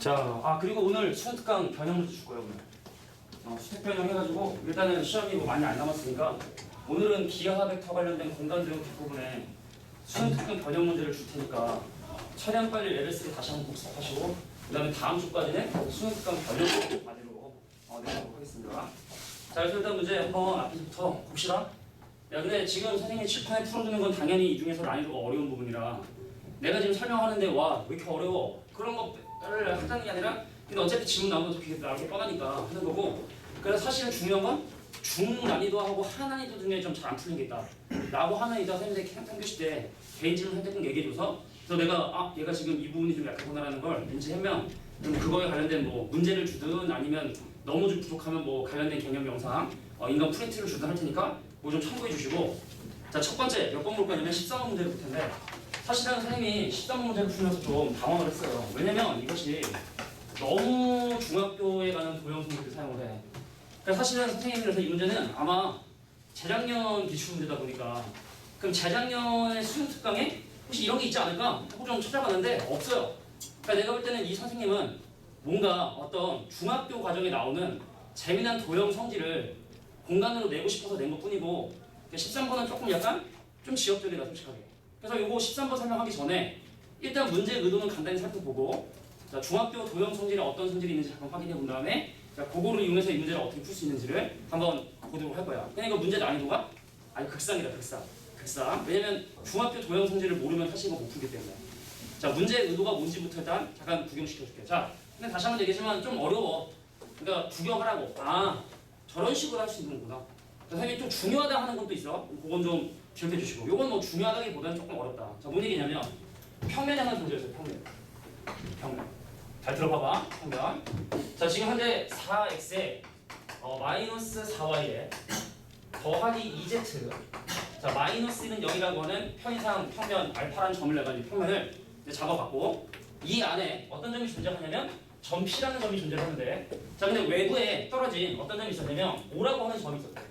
자, 그리고 오늘 수능 특강 변형을 줄 거예요, 오늘. 수특 변형 해가지고, 일단은 시험이 뭐 많이 안 남았으니까, 오늘은 기하 벡터 관련된 공간 대응 뒷부분에 수능 특강 변형 문제를 줄 테니까, 최대한 빨리 레벨 3 다시 한번 복습하시고, 그 다음에 다음 주까지는 수능 특강 변형 과제로 내도록 하겠습니다. 자, 그래서 일단 문제 한번 앞에서부터 봅시다. 야, 근데 지금 선생님이 칠판에 풀어주는 건 당연히 이 중에서 난이도가 어려운 부분이라, 내가 지금 설명하는데 와, 왜 이렇게 어려워? 그런 거를 하자는 게 아니라, 근데 어차피 질문 나오면 그게 나올 뻔하니까 하는 거고, 그래서 사실은 중요한 건 중난이도하고 하난이도 중에 좀 잘 안 풀린 게 있다 라고 하면 이따 선생님이 상교시 때 개인 질문 할 때 꼭 얘기해줘서, 그래서 내가 얘가 지금 이 부분이 좀 약하구나라는 걸 인지하면 그럼 그거에 관련된 뭐 문제를 주든 아니면 너무 좀 부족하면 뭐 관련된 개념 영상 인간 프린트를 주든 할 테니까 뭐 좀 참고해 주시고. 자, 첫 번째 몇 번 볼 거냐면 13번 문제를 볼 텐데, 사실은 선생님이 13번 문제를 풀면서 좀 당황을 했어요. 왜냐면 이것이 너무 중학교에 가는 도형 성질을 사용을 해. 그러니까 사실은 선생님이 그래서 이 문제는 아마 재작년 기출 문제다 보니까, 그럼 재작년의 수능 특강에 혹시 이런 게 있지 않을까 하고 좀 찾아봤는데 없어요. 그러니까 내가 볼 때는 이 선생님은 뭔가 어떤 중학교 과정에 나오는 재미난 도형 성질을 공간으로 내고 싶어서 낸 것 뿐이고, 13번은 조금 약간 좀 지역적이다, 솔직하게. 그래서 요거 13번 설명하기 전에 일단 문제 의도는 간단히 살펴보고, 자, 중학교 도형 성질에 어떤 성질이 있는지 잠깐 확인해 본 다음에, 자, 그거를 이용해서 이 문제를 어떻게 풀 수 있는지를 한번 보도록 할 거야. 그러니까 문제 난이도가 아니 극상이다, 극상. 왜냐면 중학교 도형 성질을 모르면 사실 이거 못 풀기 때문에. 자, 문제 의도가 뭔지부터 일단 잠깐 구경시켜줄게. 자, 근데 다시 한번 얘기했지만 좀 어려워. 그러니까 구경하라고. 저런 식으로 할 수 있는구나. 선생님이 좀 중요하다 하는 것도 있어. 그건 좀 기억해 주시고. 요건 뭐 중요하다기보다는 조금 어렵다. 자, 뭔 얘기냐면 평면에 하나 존재했어요. 평면. 잘 들어봐봐. 평면. 자, 지금 현재 4x에 마이너스 4y에 더하기 2z. 자, 마이너스는 0이라고 하는 편의상 평면 알파라는 점을 내가지고 평면을 이제 잡아봤고, 이 안에 어떤 점이 존재하냐면 점 P라는 점이 존재하는데, 자, 근데 외부에 떨어진 어떤 점이 있었냐면 O라고 하는 점이 있었대.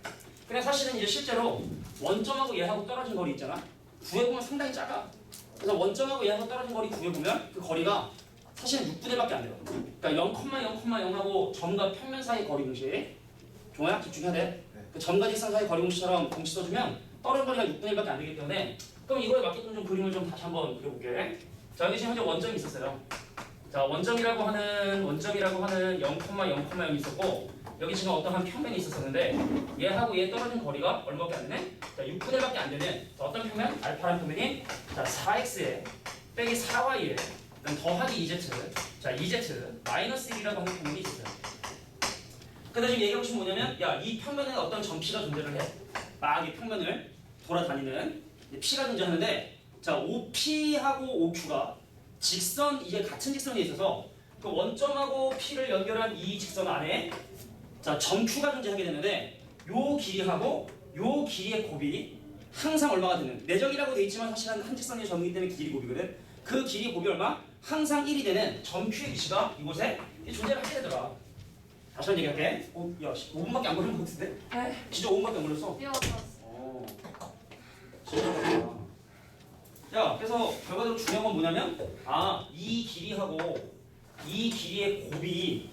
근데 사실은 이제 실제로 원점하고 얘하고 떨어진 거리 있잖아. 구해보면 상당히 작아. 그래서 원점하고 얘하고 떨어진 거리 구해보면 그 거리가 사실은 6분의 1밖에 안 돼요. 그러니까 0,0,0하고 점과 평면 사이 거리 공식. 종아야, 집중해야 돼. 그 점과 직선 사이 거리 공식처럼 공식 써주면 떨어진 거리가 6분의 1밖에 안 되기 때문에, 그럼 이거에 맞게끔 좀 그림을 좀 다시 한번 그려볼게. 자, 여기 지금 현재 원점이 있었어요. 자, 원점이라고 하는 0,0,0이 있었고, 여기 지금 어떠한 평면이 있었는데 얘하고 얘 떨어진 거리가 얼마밖에 안 되네? 자, 6분의 1밖에 안 되는 어떤 평면? 알파라는 평면이, 자, 4x에 빼기 4y에 더하기 2z. 자, 2z 마이너스 1이라고 하는 평면이 있었어요. 근데 지금 얘기하고 싶은 뭐냐면, 야, 이 평면에 어떤 점 P가 존재를 해. 막 이 평면을 돌아다니는 P가 존재하는데, 자, OP하고 OQ가 이게 같은 직선에 있어서 그 원점하고 P를 연결한 이 직선 안에, 자, 점 Q가 존재하게 되는데, 요 길이하고 요 길이의 곱이 항상 얼마가 되는, 내적이라고 돼 있지만 사실은 한 직선의 점이기 때문에 길이 곱이거든. 그 길이 곱이 얼마? 항상 1이 되는 점 Q의 위치가 이곳에 존재를 하게 되더라. 다시 한번 얘기할게. 야, 5분밖에 안 걸린 것 같은데? 네. 진짜 5분밖에 안 걸렸어? 뛰어들었어. 진짜 그렇구나. 야, 그래서 결과적으로 중요한 건 뭐냐면, 이 길이하고 이 길이의 곱이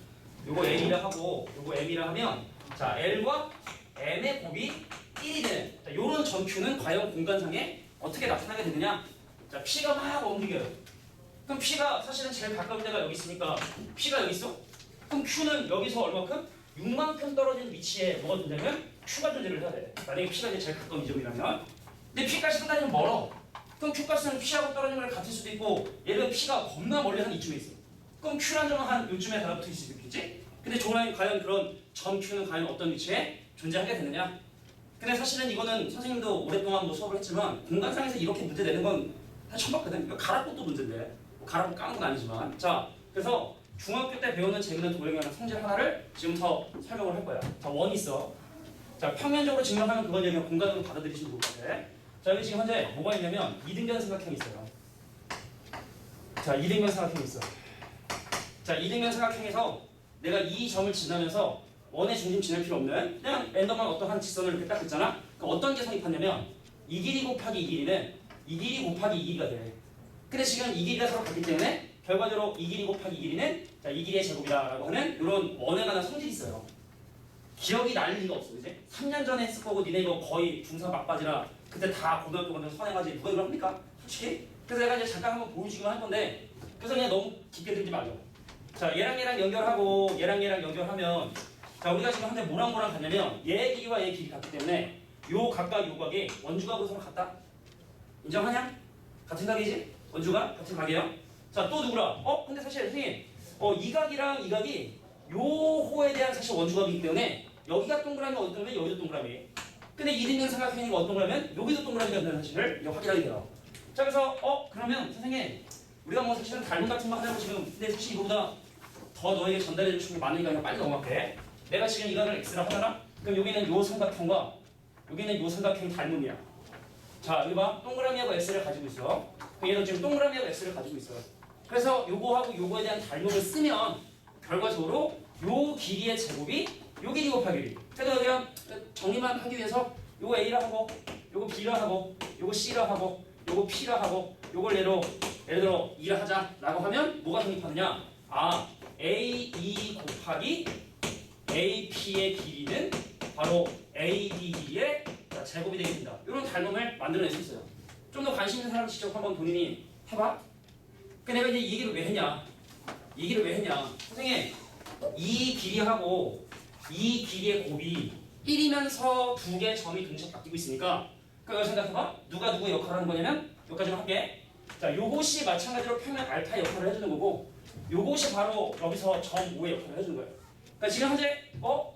요거 L이라 하고 요거 M이라 하면, 자, L과 M의 곱이 1이 되는, 자, 요런 점 Q는 과연 공간상에 어떻게 나타나게 되느냐? 자, P가 막 움직여요. 그럼 P가 사실은 제일 가까운 데가 여기 있으니까 P가 여기 있어? 그럼 Q는 여기서 얼마큼? 6만큼 떨어진 위치에 뭐가 존재하면 Q가 존재를 해야 돼. 만약에 P가 이제 제일 가까운 이 점이라면. 근데 P까지 상당히 멀어. 그럼 Q값은 P하고 떨어진 거랑 같을 수도 있고, 예를 들어 P가 겁나 멀리 한 이쯤에 있어. 그럼 Q라는 점은 한 요쯤에 달라붙어 있을 수 있겠지? 근데 종라인 과연 그런 점 Q는 과연 어떤 위치에 존재하게 되느냐? 근데 사실은 이거는 선생님도 오랫동안 뭐 수업을 했지만 공간상에서 이렇게 문제 내는 건 다 처음 봤거든. 이거 가락꽃도 문제인데, 뭐 가락꽃 까는 건 아니지만. 자, 그래서 중학교 때 배우는 재미있는 도형에 관한 성질 하나를 지금부터 설명을 할 거야. 자, 원 있어. 자, 평면적으로 증명하면 그건 얘기면 공간으로 받아들이시면 좋을 것 같아. 자, 여기 지금 현재 뭐가 있냐면 이등변 삼각형이 있어요. 자, 이등변 삼각형이 있어. 자, 이등변 삼각형에서 내가 이 점을 지나면서 원의 중심 지날 필요 없는 그냥 랜덤한 어떠한 직선을 이렇게 딱 긋잖아. 그럼 어떤 게 성립하냐면 이 길이 곱하기 이 길이는 이 길이 곱하기 이 길이가 돼. 근데 지금 이 길이가 서로 같기 때문에 결과적으로 이 길이 곱하기 이 길이는 자, 이 길이의 제곱이다라고 하는 이런 원에 관한 성질이 있어요. 기억이 날 리가 없어, 이제 3년 전에 했을 거고 니네 이거 거의 중3 막바지라 그때 다 고등학교 가면 선행하지 누가 이걸 합니까? 솔직히. 그래서 내가 이제 잠깐 한번 보여주기만 할 건데 그래서 그냥 너무 깊게 들지 말죠. 자, 얘랑 연결하고 얘랑 연결하면 자, 우리가 지금 현재 뭐랑 같냐면 얘의 길이와 얘의 길이 같기 때문에 요 각각 요 각이 원주각으로 서로 같다. 인정하냐? 같은 각이지? 원주각 같은 각이에요. 자, 또 누구라? 근데 사실 선생님 이 각이랑 이 각이 요 호에 대한 사실 원주각이기 때문에 여기가 동그라미 어디 동그라미 여기도 동그라미. 근데 1인용 삼각형이 어디 동그라미면 여기도 동그라미가 된다는 사실을 확인하게 돼요. 자, 그래서 그러면 선생님 우리가 뭐 사실은 닮은 같은 거 하려고 지금 근데 사실 이거보다 더 너에게 전달해 주신 게 많으니까 그냥 빨리 넘어갈게. 내가 지금 이거를 x라 하잖아? 그럼 여기는 요 삼각형과 여기는 요 삼각형이 닮음이야. 자, 여기 봐. 동그라미하고 x를 가지고 있어. 그럼 얘도 지금 동그라미하고 x를 가지고 있어요. 그래서 요거하고 요거에 대한 닮음을 쓰면 결과적으로 요 길이의 제곱이 요 길이 곱하기 길이. 그래서 그냥 정리만 하기 위해서 요거 a라 하고 요거 b라 하고 요거 c라 하고 요거 p라 하고 요걸 예를 들어 2라 하자라고 하면 뭐가 성립하느냐? a2 곱하기 ap의 길이는 바로 ab 길이의 제곱이 되겠습니다. 이런 닮음을 만들어낼 수 있어요. 좀 더 관심 있는 사람 직접 한번 본인이 해봐. 그 내가 이제 이 얘기를 왜 했냐? 이 얘기를 왜 했냐? 선생님, 이 길이하고 이 길이의 곱이 1이면서 두 개의 점이 동시에 바뀌고 있으니까 그걸 생각해봐. 누가 누구의 역할을 하는 거냐면 여기까지만 할게. 자, 요것이 마찬가지로 평면 알파 역할을 해주는 거고 요것이 바로 여기서 점 5의 역할을 해주는 거예요. 그러니까 지금 현재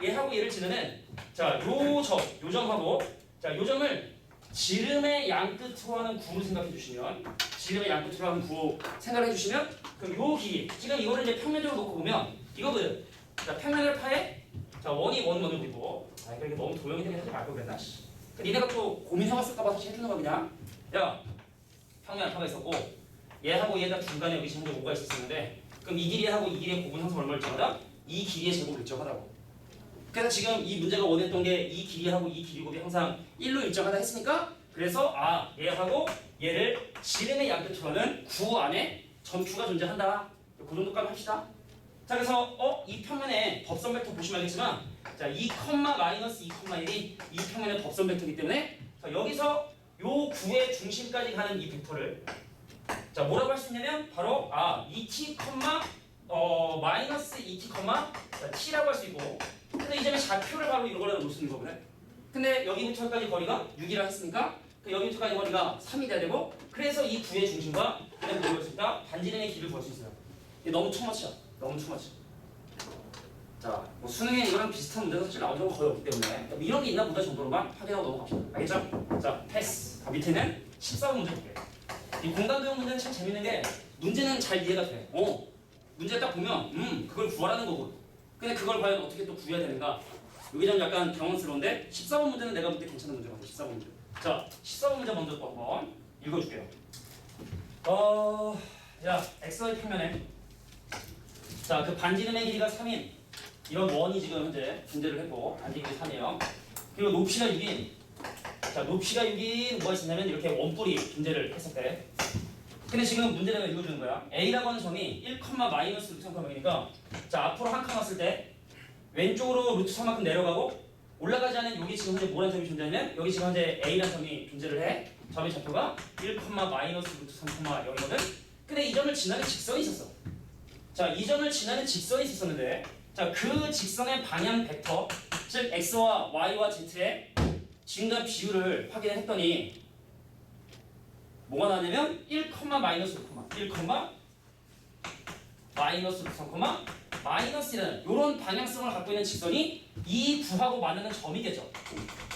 얘하고 얘를 지르는 자, 요 점하고 자, 요 점을 지름의 양 끝으로 하는 구로 생각해 주시면 지름의 양 끝으로 하는 구 생각해 주시면 그럼 요 길이 지금 이거를 이제 평면적으로 놓고 보면 이거거든. 자, 평면을 파해 자, 원이 원으로 그리고 그렇게 너무 도형이 되게 하지 말걸 그랬나? 그러니까 니네가 또 고민해봤을까봐 사실 해주는 거 그냥 야, 평면 알파가 있었고 얘하고 얘가 중간에 여기 지금 5가 있었는데 그럼 이 길이하고 이 길이의 곱은 항상 얼마를 일정하다? 이 길이의 제곱을 일정하다고. 그래서 지금 이 문제가 원했던 게 이 길이하고 이 길이 곱이 항상 1로 일정하다 했으니까 그래서 얘하고 얘를 지름의 양끝으로 하는 구 안에 점추가 존재한다. 그 정도까지 합시다. 자, 그래서 이 평면에 법선 벡터 보시면 알겠지만 자, 2, 마이너스 2,1이 이 평면의 법선 벡터이기 때문에 자, 여기서 요 구의 중심까지 가는 이 벡터를 자, 뭐라고 할 수 있냐면 바로 2t, 마이너스 2t, t라고 할 수 있고 근데 이 점의 좌표를 바로 이거라고 놓을 수 있는 거거든. 근데 여기부터까지 거리가 6이라 했으니까 그 여기부터까지 거리가 3이 돼야 되고 그래서 이 구의 중심과 그다음에 뭐를 수 있다? 반지름의 길을 구할 수 있어요. 이게 너무 투머치야. 너무 투머치. 자, 뭐 수능에 이거랑 비슷한 문제가 사실 나온 적은 거의 없기 때문에 뭐 이런 게 있나 보다 정도로만 확인하고 넘어갑시다. 알겠죠? 자, 패스. 위태는 14번 문제 볼게요. 이 공간도형 문제는 참 재밌는 게 문제는 잘 이해가 돼. 문제 딱 보면 그걸 구하라는 거고 근데 그걸 과연 어떻게 또 구해야 되는가? 여기 좀 약간 당황스러운데 14번 문제는 내가 볼 때 괜찮은 문제거든요. 14번 문제. 자, 14번 문제 먼저 또 한번 읽어줄게요. XY 평면에 자, 그 반지름의 길이가 3인 이런 원이 지금 현재 존재를 했고 반지름이 3이에요. 그리고 높이가 6인 자, 높이가 6인 뭐가 있었냐면 이렇게 원뿔이 존재를 했었대. 근데 지금 문제를 내가 읽어주는 거야. A라고 하는 점이 1, 마이너스 루트 3,이니까 자, 앞으로 한 칸 왔을 때 왼쪽으로 루트 3만큼 내려가고 올라가지 않은 여기 지금 현재 뭐라는 점이 존재하냐면 여기 지금 현재 A라는 점이 존재를 해. 점의 좌표가 1, 마이너스 루트 3,0이거든. 근데 이 점을 지나는 직선이 있었어. 자, 이 점을 지나는 직선이 있었는데 자, 그 직선의 방향 벡터 즉 X와 Y와 Z의 지금과 비율을 확인을 했더니 뭐가 나냐면 1, 마이너스 1, 마이너스 3, 마이너스는 이런 방향성을 갖고 있는 직선이 이 구하고 만나는 점이겠죠.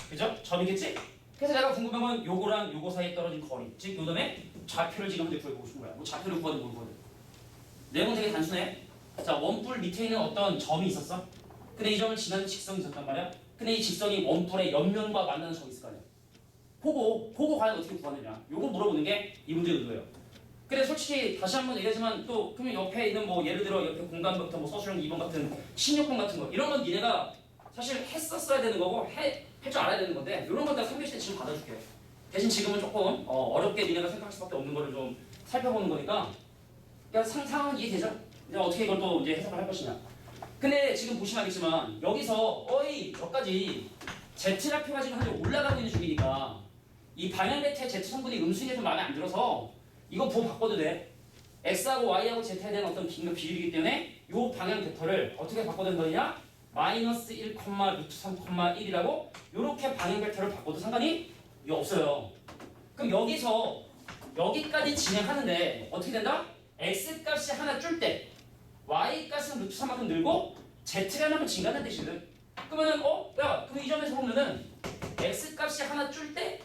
그죠? 점이겠지? 그래서 내가 궁금한 건 요거랑 요거 사이에 떨어진 거리 즉 요 점의 좌표를 지금 현재 구해보고 싶은 거야. 뭐 좌표를 구하든 뭘 구하든 내용은 되게 단순해. 자, 원뿔 밑에 있는 어떤 점이 있었어. 근데 이 점을 지나는 직선이 있었단 말이야. 근데 이 직선이 원뿔의 옆면과 만나는 점이 있을 거 아니야. 그거 과연 어떻게 구하느냐. 요거 물어보는 게 이 문제의 의도예요. 근데 솔직히 다시 한번 얘기하지만 또 그러면 옆에 있는 뭐 예를 들어 옆에 공간 벡터 뭐 서술형 2번 같은 16번 같은 거 이런 건 니네가 사실 했었어야 되는 거고 할 줄 알아야 되는 건데 이런 건 내가 3교시 때 지금 받아줄게. 대신 지금은 조금 어렵게 니네가 생각할 수밖에 없는 거를 좀 살펴보는 거니까 그러니까 상상은 이해되죠? 이제 어떻게 이걸 또 이제 해석을 할 것이냐. 근데 지금 보시면 알겠지만 여기서 거의 몇 가지 Z좌표가 지금 현재 올라가고 있는 중이니까 이 방향 벡터의 Z 성분이 음수인 게 좀 마음에 안 들어서 이거 보호 바꿔도 돼. X하고 Y하고 Z에 대한 어떤 비율이기 때문에 이 방향 벡터를 어떻게 바꿔도 되느냐? 마이너스 1, 루트 3,1이라고 이렇게 방향 벡터를 바꿔도 상관이 없어요. 그럼 여기서 여기까지 진행하는데 어떻게 된다? X 값이 하나 줄 때 Y 값은 루트 3만큼 늘고 Z가 하나만 증가하는 뜻이거든. 그러면은 야, 그럼 이 점에서 보면은 X 값이 하나 줄 때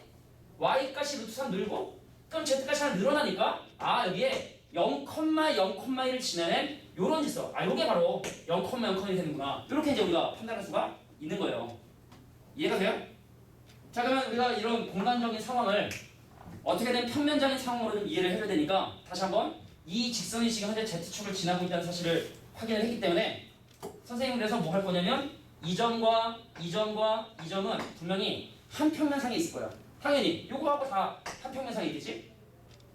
Y 값이 루트 3 늘고 그럼 Z 값이 하나 늘어나니까 여기에 0,0,1을 지나는 요런 질서. 요게 바로 0,0,1이 되는구나. 이렇게 이제 우리가 판단할 수가 있는 거예요. 이해가 돼요? 자, 그러면 우리가 이런 공간적인 상황을 어떻게든 평면적인 상황으로 좀 이해를 해야 되니까 다시 한번 이 직선이 지금 현재 Z축을 지나고 있다는 사실을 확인을 했기 때문에 선생님은 그래서 뭐 할 거냐면 이 점은 분명히 한 평면상에 있을 거야. 당연히 요거하고 다 한 평면상에 있겠지?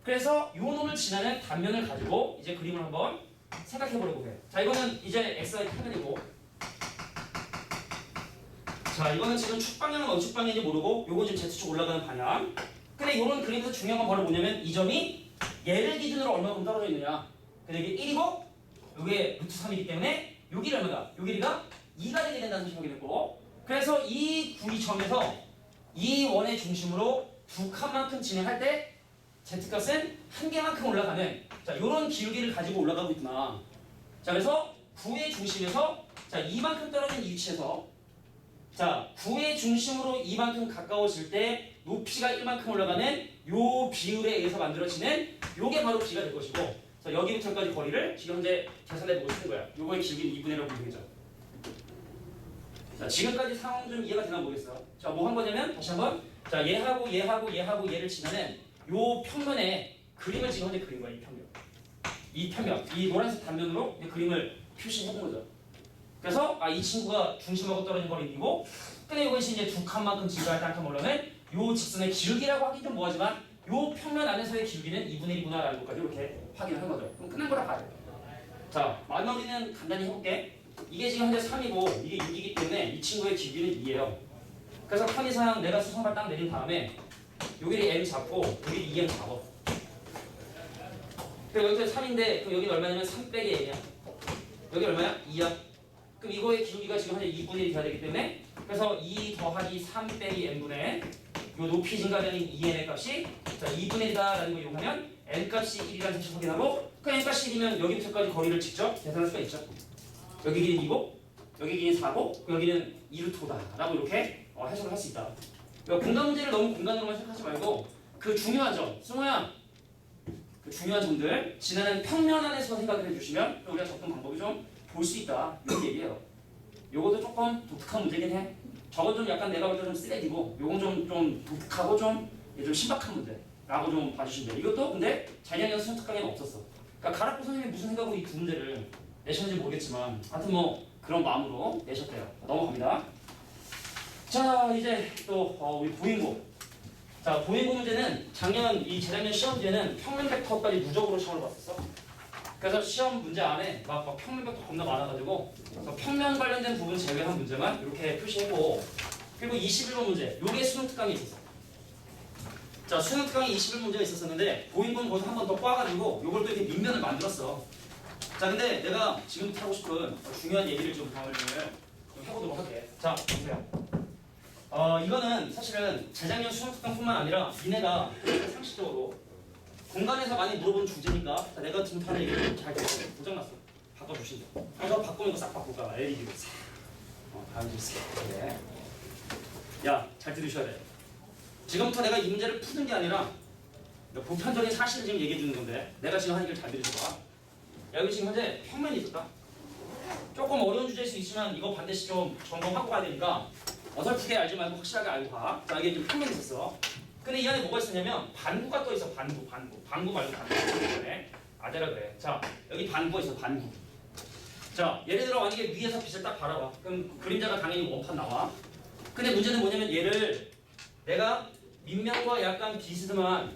그래서 요 놈을 지나는 단면을 가지고 이제 그림을 한번 생각해 보려고 해. 자, 이거는 이제 xy 평면이고, 자, 이거는 지금 축 방향은 어느 축 방향인지 모르고 요거 지금 z축 올라가는 방향. 근데 요런 그림에서 중요한 건 바로 뭐냐면 이 점이 얘를 기준으로 얼마큼 떨어져 있느냐. 근데 이게 1이고 요게 루트 3이기 때문에 요 길이 얼마다? 요 길이가 2가 되게 된다는 것이 확인됐고, 그래서 이 구이점에서 이 원의 중심으로 두 칸만큼 진행할 때 Z값은 한 개만큼 올라가는 요런 기울기를 가지고 올라가고 있구나. 자, 그래서 9의 중심에서 이만큼 떨어진 이 위치에서 9의 중심으로 이만큼 가까워질 때 높이가 1만큼 올라가는 요 비율에 의해서 만들어지는 요게 바로 B가 될 것이고, 자, 여기부터까지 거리를 지금 현재 계산해보고 쓰는 거야. 요거의 길이는 2분의 1라고 보면 되죠. 자, 지금까지 상황 좀 이해가 되나 모르겠어. 자, 뭐 한 거냐면 다시 한번 얘하고 얘를 지나는 요 평면에 그림을 지금 현재 그린 거야. 이 평면, 이 노란색 단면으로 그림을 표시해 본 거죠. 그래서 이 친구가 중심하고 떨어진 거리이고, 근데 이것이 이제 두 칸만큼 증가할 때 한 칸 올라면 요 직선의 기울기라고 하긴 좀 뭐하지만 요 평면 안에서의 기울기는 2분의 1이구나라는 것까지 이렇게 확인을 한 거죠. 그럼 끝난 거라 봐요. 자, 마무리는 간단히 해볼게. 이게 지금 현재 3이고 이게 6이기 때문에 이 친구의 기울기는 2예요. 그래서 편의상 내가 수성발 딱 내린 다음에 여기를 m 잡고 여기 2m 잡아. 그럼 여기서 3인데 그럼 여기는 얼마냐면 3 빼기 m이야. 여기 얼마야? 2야. 그럼 이거의 기울기가 지금 현재 2분의 1이 돼야 되기 때문에 그래서 2 더하기 3 빼기 n분의 요 높이 증가되는 2n의 값이 2분의 1이다라는 걸 이용하면 n 값이 1이라는 사실 확인하고, 그 n 값이 1이면 여기부터까지 거리를 직접 계산할 수가 있죠. 여기 길이는 2고 여기 길이는 4고 여기는 2루트다라고 이렇게 해석을 할 수 있다. 공간 문제를 너무 공간으로만 생각하지 말고 그 중요한 점, 승호야, 그 중요한 점들 지나는 평면 안에서 생각을 해주시면 우리가 접근 방법이 좀 볼 수 있다 이런 얘기예요. 요것도 조금 독특한 문제긴 해. 저건 좀 약간 내가 볼 때 좀 쓰레기고 요건 좀 독특하고 좀 신박한 문제라고 좀 봐주시면 돼요. 이것도 근데 자녀형 수능 특강에는 없었어. 그러니까 가락부 선생님이 무슨 생각으로 이 두 문제를 내셨는지 모르겠지만 하여튼 뭐 그런 마음으로 내셨대요. 넘어갑니다. 자, 이제 또 우리 보행고. 자, 보행고 문제는 작년 이 재작년 시험 문제는 평면 벡터까지 누적으로 시험을 봤었어. 그래서 시험 문제 안에 막 평면 벡터 겁나 많아가지고 평면 관련된 부분 제외한 문제만 이렇게 표시했고, 그리고 21번 문제 요게 수능 특강이 있었어. 자, 수능 특강에 21문제가 있었었는데 보행고는 거기서 한 번 더 꽈가지고 요걸 또 이렇게 밑면을 만들었어. 자, 근데 내가 지금부터 하고 싶은 중요한 얘기를 좀 해보도록 할게. 자, 보세요. 이거는 사실은 재작년 수능 특강뿐만 아니라 니네가 상식적으로 공간에서 많이 물어보는 주제니까 내가 지금 하는 얘기를 잘 들어서 고장났어. 바꿔주신다. 그래서 바꾸는 거 싹 바꿀까? LED로 싹. 다음 질게. 그래. 야, 잘 들으셔야 돼. 지금부터 내가 이 문제를 푸는 게 아니라 보편적인 사실을 지금 얘기해 주는 건데 내가 지금 하는 얘기를 잘 들으셔봐. 야, 여기 지금 현재 평면이 있었다. 조금 어려운 주제일 수 있지만 이거 반드시 좀 점검하고 가야 되니까 어설프게 알지 말고 확실하게 알고 가. 자, 이게 좀 평면이 있었어. 근데 이 안에 뭐가 있었냐면 반구가 떠 있어. 반구 말고 반구. 아재라 그래. 자, 여기 반구가 있어. 반구. 자, 예를 들어 만약에 위에서 빛을 딱 바라봐. 그럼 그림자가 당연히 원판 나와. 근데 문제는 뭐냐면 얘를 내가 밑면과 약간 비스듬한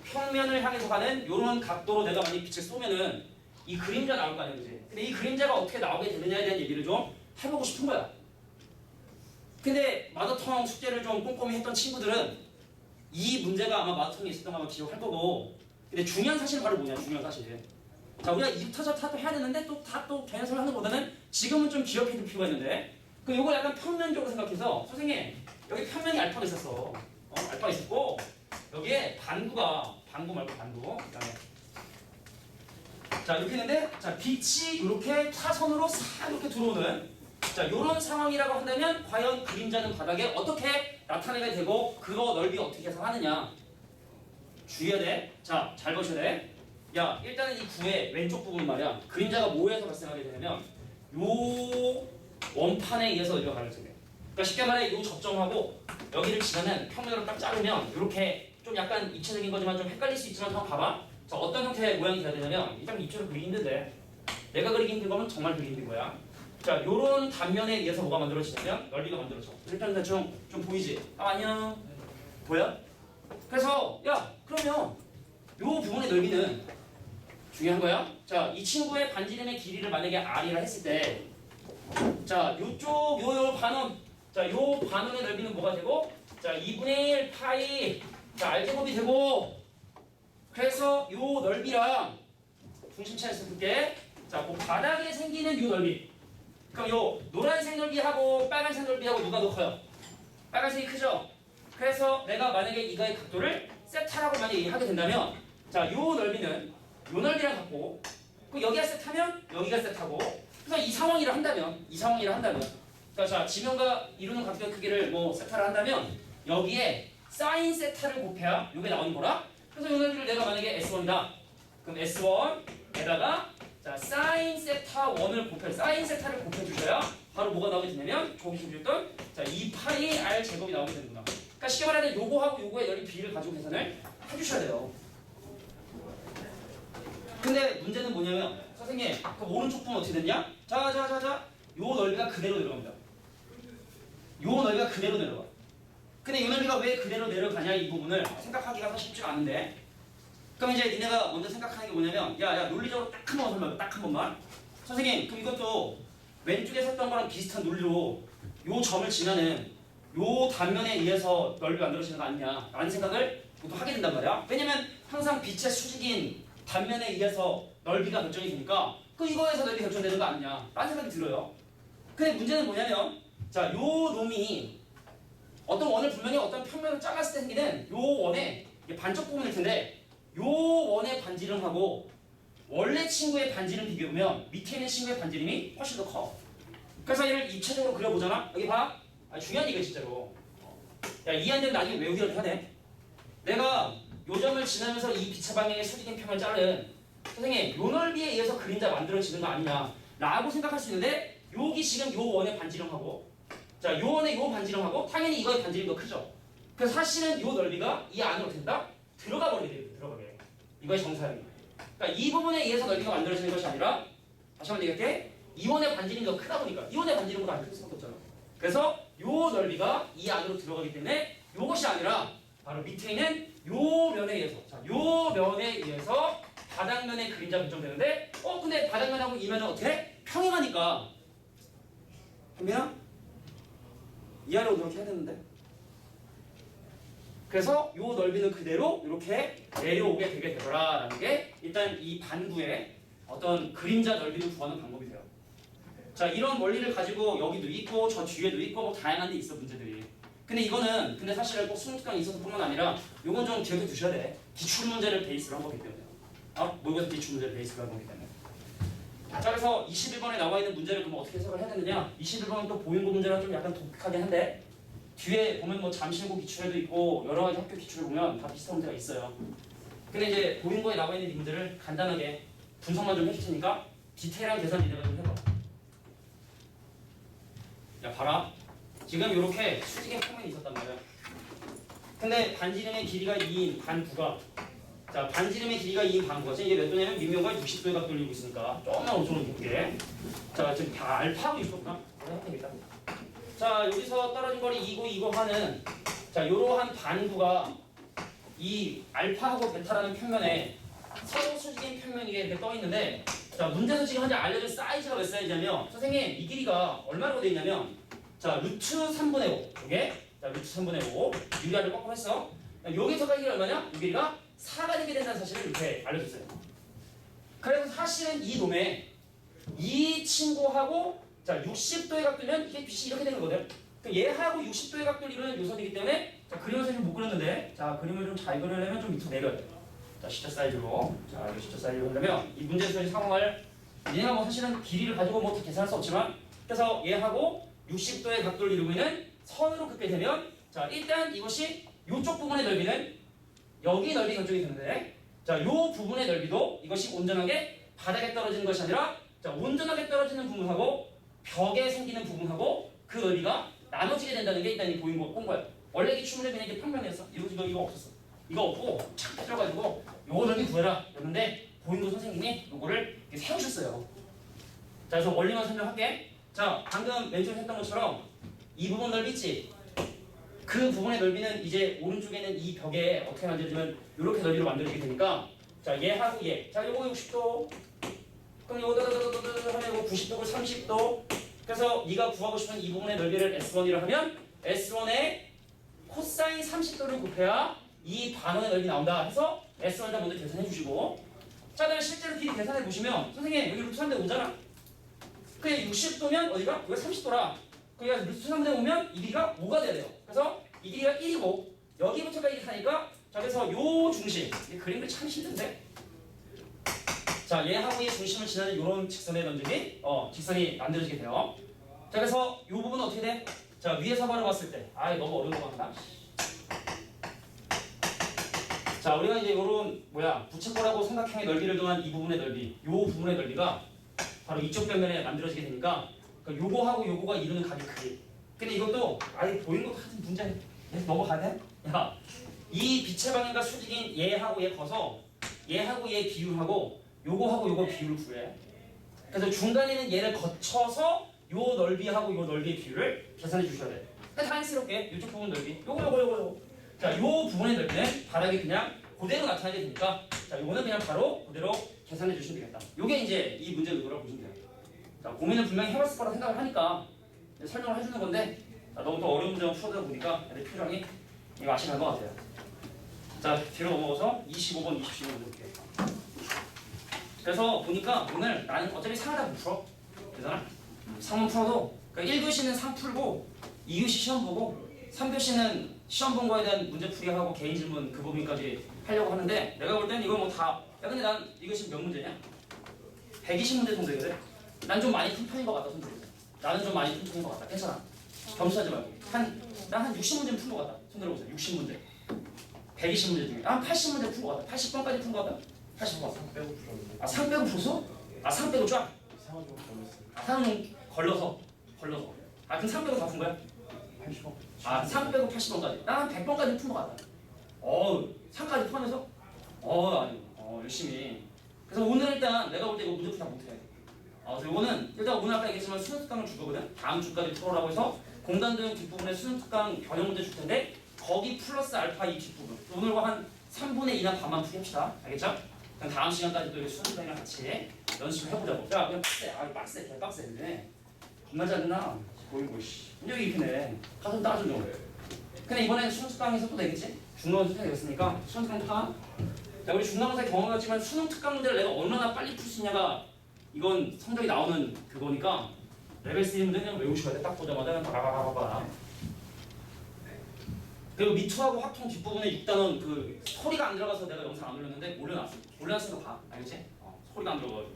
평면을 향해서 가는 요런 각도로 내가 만약 빛을 쏘면은 이 그림자 나올 거 아니야, 그지? 근데 이 그림자가 어떻게 나오게 되느냐에 대한 얘기를 좀 해보고 싶은 거야. 근데 마더텅 숙제를 좀 꼼꼼히 했던 친구들은 이 문제가 아마 마더텅에 있었던 거 아마 기억할 거고, 근데 중요한 사실은 바로 뭐냐, 중요한 사실. 자, 우리가 이부터 저부터 해야 되는데 또 다 또 개념을 하는 것보다는 지금은 좀 기억해 둘 필요가 있는데, 그 요거 약간 평면적으로 생각해서 선생님 여기 평면이 알파가 있었어. 알파가 있었고 여기에 반구 말고 반구. 그다음에 자 이렇게 있는데 자 빛이 이렇게 타선으로 싹 이렇게 들어오는 자 요런 상황이라고 한다면 과연 그림자는 바닥에 어떻게 나타내게 되고 그거 넓이 어떻게 해석하느냐 주의해야 돼. 자 잘 보셔야 돼. 야 일단은 이 구의 왼쪽 부분 말이야 그림자가 뭐에서 발생하게 되냐면 요 원판에 의해서 여기가 발생돼. 그러니까 쉽게 말해 요 접점하고 여기를 지나는 평면으로 딱 자르면 이렇게 좀 약간 입체적인 거지만 좀 헷갈릴 수 있지만 한번 봐봐. 자 어떤 형태의 모양이 돼야 되냐면 일단 입체로 그리기 힘든데 내가 그리기 힘든 거면 정말 그리기 힘든 거야. 자 요런 단면에 의해서 뭐가 만들어지냐면 넓이가 만들어져. 일단 대충 좀 보이지? 안녕 보여? 그래서 야 그러면 요 부분의 넓이는 중요한 거야. 자 이 친구의 반지름의 길이를 만약에 r이라 했을 때 자 요쪽 요 반원 자 요 반원의 넓이는 뭐가 되고 자 2분의 1 파이 자 r제곱이 되고 그래서 요 넓이랑 중심차에서 볼게 자 그 바닥에 생기는 요 넓이 그럼 요 노란색 넓이하고 빨간색 넓이하고 누가 더 커요? 빨간색이 크죠? 그래서 내가 만약에 이거의 각도를 세타라고 만약에 하게 된다면 자 요 넓이는 요 넓이랑 같고 그 여기가 세타면 여기가 세타고 그래서 이 상황이라 한다면 그러니까 자 지면과 이루는 각도의 크기를 뭐 세타를 한다면 여기에 사인 세타를 곱해야 이게 나오는 거라. 그래서 이 넓이를 내가 만약에 S1이다. 그럼 S1에다가 자 사인 세타 1을 곱해 사인 세타를 곱해 주셔야 바로 뭐가 나오게 되냐면 조금 주셨던 자 2파이 r 제곱이 나오게 되는구나. 그러니까 쉽게 말하면 요거하고 요거의 넓이 비를 가지고 계산을 해주셔야 돼요. 근데 문제는 뭐냐면 선생님 그 오른쪽 부분 어떻게 됐냐? 자 요 넓이가 그대로 내려갑니다. 요 넓이가 그대로 내려가. 근데 이 넓이가 왜 그대로 내려가냐 이 부분을 생각하기가 사실 쉽지가 않은데 그럼 이제 니네가 먼저 생각하는 게 뭐냐면 야 논리적으로 딱 한 번만 설명해 딱 한 번만 선생님 그럼 이것도 왼쪽에 섰던 거랑 비슷한 논리로 요 점을 지나는 요 단면에 의해서 넓이가 만들어지는 거 아니냐 라는 생각을 보통 하게 된단 말이야. 왜냐면 항상 빛의 수직인 단면에 의해서 넓이가 결정이 되니까 그 이거에서 넓이 결정되는 거 아니냐 라는 생각이 들어요. 근데 문제는 뭐냐면 자 요 놈이 어떤 원을 분명히 어떤 평면을 잘랐을 때 생기는 요 원의 반적 부분일 텐데 요 원의 반지름하고 원래 친구의 반지름 비교해보면 밑에 있는 친구의 반지름이 훨씬 더 커. 그래서 얘를 입체적으로 그려보잖아. 여기 봐. 중요한 얘기야 진짜로. 야 이해안되면 나중에 외우기라도 해야 돼. 내가 요 점을 지나면서 이 빛의 방향의 수직인 평을 자른 선생님 요 넓이에 의해서 그림자 만들어지는 거 아니냐 라고 생각할 수 있는데 여기 지금 요 원의 반지름하고 자 요 원의 요 반지름하고 당연히 이거의 반지름이 더 크죠. 그래서 사실은 요 넓이가 이 안으로 된다? 들어가 버리게 돼요. 들어가게. 이거의 정사형이. 그러니까 이 부분에 의해서 넓이가 만들어지는 것이 아니라 다시 한번 얘기할게. 이 원의 반지름이 더 크다 보니까 이 원의 반지름보다 안 클 수밖에 없잖아. 그래서 요 넓이가 이 안으로 들어가기 때문에 요것이 아니라 바로 밑에 있는 요 면에 의해서 자, 요 면에 의해서 바닥면의 그림자 결정되는데 근데 바닥면하고 이 면은 어떻게? 평행하니까 현민아? 이하로 이렇게 해야 되는데 그래서 요 넓이는 그대로 이렇게 내려오게 되게 되더라라는 게 일단 이 반구의 어떤 그림자 넓이를 구하는 방법이 돼요. 자 이런 원리를 가지고 여기도 있고 저 뒤에도 있고 뭐 다양한 데 있어 문제들이. 근데 사실 꼭 수능특강이 있어서 뿐만 아니라 요건 좀 기억해 두셔야 돼. 기출문제를 베이스로 한 거기 때문에 모의고사 기출문제를 베이스로 한 거기 때문에 자 그래서 21번에 나와 있는 문제를 그럼 어떻게 해석을 해야 되느냐 21번은 또 보인고 문제랑 좀 약간 독특하긴 한데 뒤에 보면 뭐 잠실고 기출에도 있고 여러 가지 학교 기출을 보면 다 비슷한 문제가 있어요. 근데 이제 보인고에 나와 있는 이 문제를 간단하게 분석만 좀 해줄 테니까 디테일한 계산 니네가 좀 해봐. 야 봐라 지금 이렇게 수직의 평면이 있었단 말이야. 근데 반지름의 길이가 2인 반구가 자 반지름의 길이가 2인 반구가 이게 몇 도냐면 민명과 60도에 각 돌리고 있으니까 조금만 5초만 볼게. 자 지금 다 알파하고 있었구나. 해야겠다. 자 여기서 떨어진 거리 2고 하는 자 이러한 반구가 이 알파하고 베타라는 평면에 서로 수직인 평면이 이렇게 떠 있는데 자 문제에서 지금 현재 알려준 사이즈가 몇 사이즈냐면 선생님 이 길이가 얼마라고 되어 있냐면 자 루트 3분의 5 이게 자 루트 3분의 5 유리알을 거꾸로 했어. 여기서까지 길이 얼마냐? 이 길이가 4가 되게 된다는 사실을 이렇게 알려줬어요. 그래서 사실은 이 놈에 이 친구하고 자 60도의 각도면 이게 빛이 이렇게 되는 거거든. 그럼 얘하고 60도의 각도를 이루는 요선이기 때문에 자 그림을 사실 못 그렸는데 자 그림을 좀 잘 그리려면 좀 밑으로 내려야 돼. 자 시차 사이즈로 자 이거 시차 사이즈로 하려면 이 문제에서의 상황을 얘가 뭐 사실은 길이를 가지고 뭐 계산할 수 없지만 그래서 얘하고 60도의 각도를 이루고 있는 선으로 긋게 되면 자 일단 이것이 이쪽 부분의 넓이는 여기 넓이 결정이 되는데 자 요 부분의 넓이도 이것이 온전하게 바닥에 떨어지는 것이 아니라 자 온전하게 떨어지는 부분하고 벽에 생기는 부분하고 그 넓이가 나눠지게 된다는 게 일단 이 보인 거예요. 원래 기출문에 그냥 이게 평면이었어. 이거 없었어. 이거 없고 착 빼줘가지고 요거 넓이 구해라 였는데 보인 거 선생님이 요거를 이렇게 세우셨어요. 자 그래서 원리만 설명할게. 자 방금 맨 처음에 했던 것처럼 이 부분 넓이 있지? 그 부분의 넓이는 이제 오른쪽에 있는 이 벽에 어떻게 만들어지면 이렇게 넓이로 만들어지게 되니까 자 얘하고 얘. 자 요거 60도 그럼 요거 하면 요거 90도고 30도 그래서 네가 구하고 싶은 이 부분의 넓이를 S1이라 하면 S1에 코사인 30도를 곱해야 이 반원의 넓이 나온다 해서 S1을 먼저 계산해 주시고 자 그다음에 실제로 길이 계산해 보시면 선생님 여기 루트 3대 5잖아 그게 60도면 어디가? 여기가 30도라 그러니까 루트 3대 5면 이 길이가 5가 돼야 돼요 그래서 이 길이가 1이고 여기부터가 이렇게 하니까 자 그래서 요 중심 이 그림이 참 힘든데 자 얘하고 얘 중심을 지나는 이런 직선의 면적이 직선이 만들어지게 돼요 자 그래서 요 부분은 어떻게 돼? 자 위에서 바로 봤을 때 너무 어려운 거 같다 자 우리가 이제 요런 부채꼴하고 삼각형의 넓이를 더한 이 부분의 넓이 요 부분의 넓이가 바로 이쪽 벽면에 만들어지게 되니까 그러니까 요거하고 요거가 이루는 각이 크게 근데 이것도 보이는 것도 하여튼 문제 넘어가야 돼? 야 이 빛의 방향과 수직인 얘하고 얘 커서 얘하고 얘 비율하고 요거하고 요거 비율을 구해 그래서 중간에 있는 얘를 거쳐서 요 넓이하고 요 넓이의 비율을 계산해 주셔야 돼 자연스럽게 이쪽 부분 넓이 요거 자, 요 부분의 넓이는 바닥이 그냥 그대로 나타나게 되니까 자, 요거는 그냥 바로 그대로 계산해 주시면 되겠다. 요게 이제 이 문제 의도라고 보시면 돼요. 자, 고민을 분명히 해봤을 거라 생각을 하니까 설명을 해주는 건데 자, 너무 또 어려운 문제만 풀어다 보니까 애들 표정이 맛이 간 것 같아요. 자, 뒤로 넘어가서 25번, 27번 볼게요. 그래서 보니까 오늘 나는 어차피 상을 다 못 풀어. 되잖아? 상은 풀어도 그러니까 1교시는 상 풀고 2교시 시험 보고 3교시는 시험 본 거에 대한 문제 풀이하고 개인 질문 그 부분까지 하려고 하는데 내가 볼 땐 이거 뭐 다 근데 난 이것이 몇 문제냐? 120문제 정도 되거든? 난 좀 많이 푼 편인 것 같다 손들어 나는 좀 많이 푼 편인 것 같다 괜찮아 겸손하지 말고 난 한 60문제는 푼 것 같다 손들어 보세요 60문제 120문제 중에 한 80문제 푼 것 같다 80번까지 푼 것 같다 80번 상 빼고 풀었는데 상 빼고 풀었어? 상 빼고 쫙? 상은 좀 걸렸어요. 상은 걸러서 그럼 상 빼고 다 푼 거야? 80번. 상 빼고 80번까지 난 한 100번까지 푼 것 같다 상까지 포함해서? 열심히 그래서 오늘 일단 내가 볼 때 이거 문제 풀이 다 못해 그래서 이거는 일단 오늘 아까 얘기했지만 수능 특강을 줄 거거든 다음 주까지 풀어라고 해서 공단도형 뒷부분에 수능 특강 변형 문제 줄 텐데 거기 플러스 알파 이 뒷부분 오늘과 한 3분의 2나 반만 풀읍시다 알겠죠? 그럼 다음 시간까지도 이 수능 특강이랑 같이 연습을 해보자고 야 그냥 빡세 개빡세 겁나 짜증나 보이고 문제기 이쁘네 가서 따라줘 좀 근데 이번엔 수능 특강에서 또 내겠지? 중간고사 특강이 되었으니까 수능 특강 파 자 우리 중간고사 경험했지만 수능 특강 문제를 내가 얼마나 빨리 풀 수 있냐가 이건 성적이 나오는 그거니까 레벨 3 문제는 그냥 외우셔야 돼 딱 보자마자 그냥 바바바바바 그리고 미투하고 확통 뒷부분에 6단원 그 소리가 안 들어가서 내가 영상 안 올렸는데 올려놨으니까 봐 알겠지? 소리가 안 들어가가지고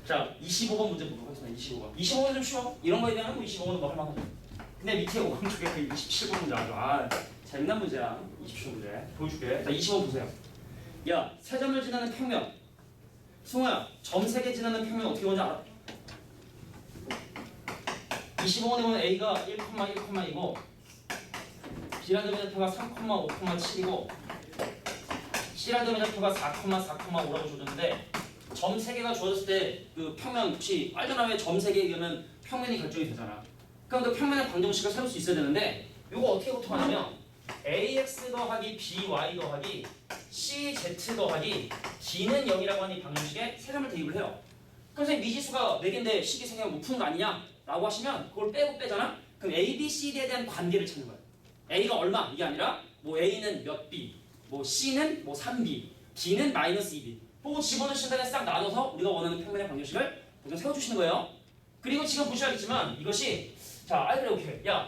자 25번 문제 보도록 하겠습니다 25번 좀 쉬워 이런 거에 대한 25번은 뭐 할만하죠 근데 밑에 오른쪽에 그 27번 문제 아주 재미난 문제야 27번 문제 보여줄게 자 25번 보세요 야 3점을 지나는 평면 승우야 점 3개 지나는 평면 어떻게 오는지 알아? 25번에 보면 A가 1,1,2고 B라는 점의 좌표가 3,5,7이고 C라는 점의 좌표가 4,4,5라고 주어졌는데 점 3개가 주어졌을 때 그 평면 혹시 알잖아 왜 점 3개에 의하면 평면이 결정이 되잖아 그럼 그 평면의 방정식을 세울 수 있어야 되는데 이거 어떻게 보통하냐면 ax 더하기 by 더하기 cz 더하기 d는 0이라고 하는 이 방정식에 세 점을 대입을 해요. 그럼 선생님 미지수가 4개인데 식이 3개가 못 푸는 거 아니냐? 라고 하시면 그걸 빼고 빼잖아? 그럼 a, b, c에 대한 관계를 찾는 거야. a가 얼마? 이게 아니라 뭐 a는 몇 b, 뭐 c는 뭐 3b, d는 마이너스 2b 보고 집어넣으신 다음에 싹 나눠서 우리가 원하는 평면의 방정식을 그냥 세워주시는 거예요. 그리고 지금 보셔야겠지만 이것이 자, 그래 오케이. 야,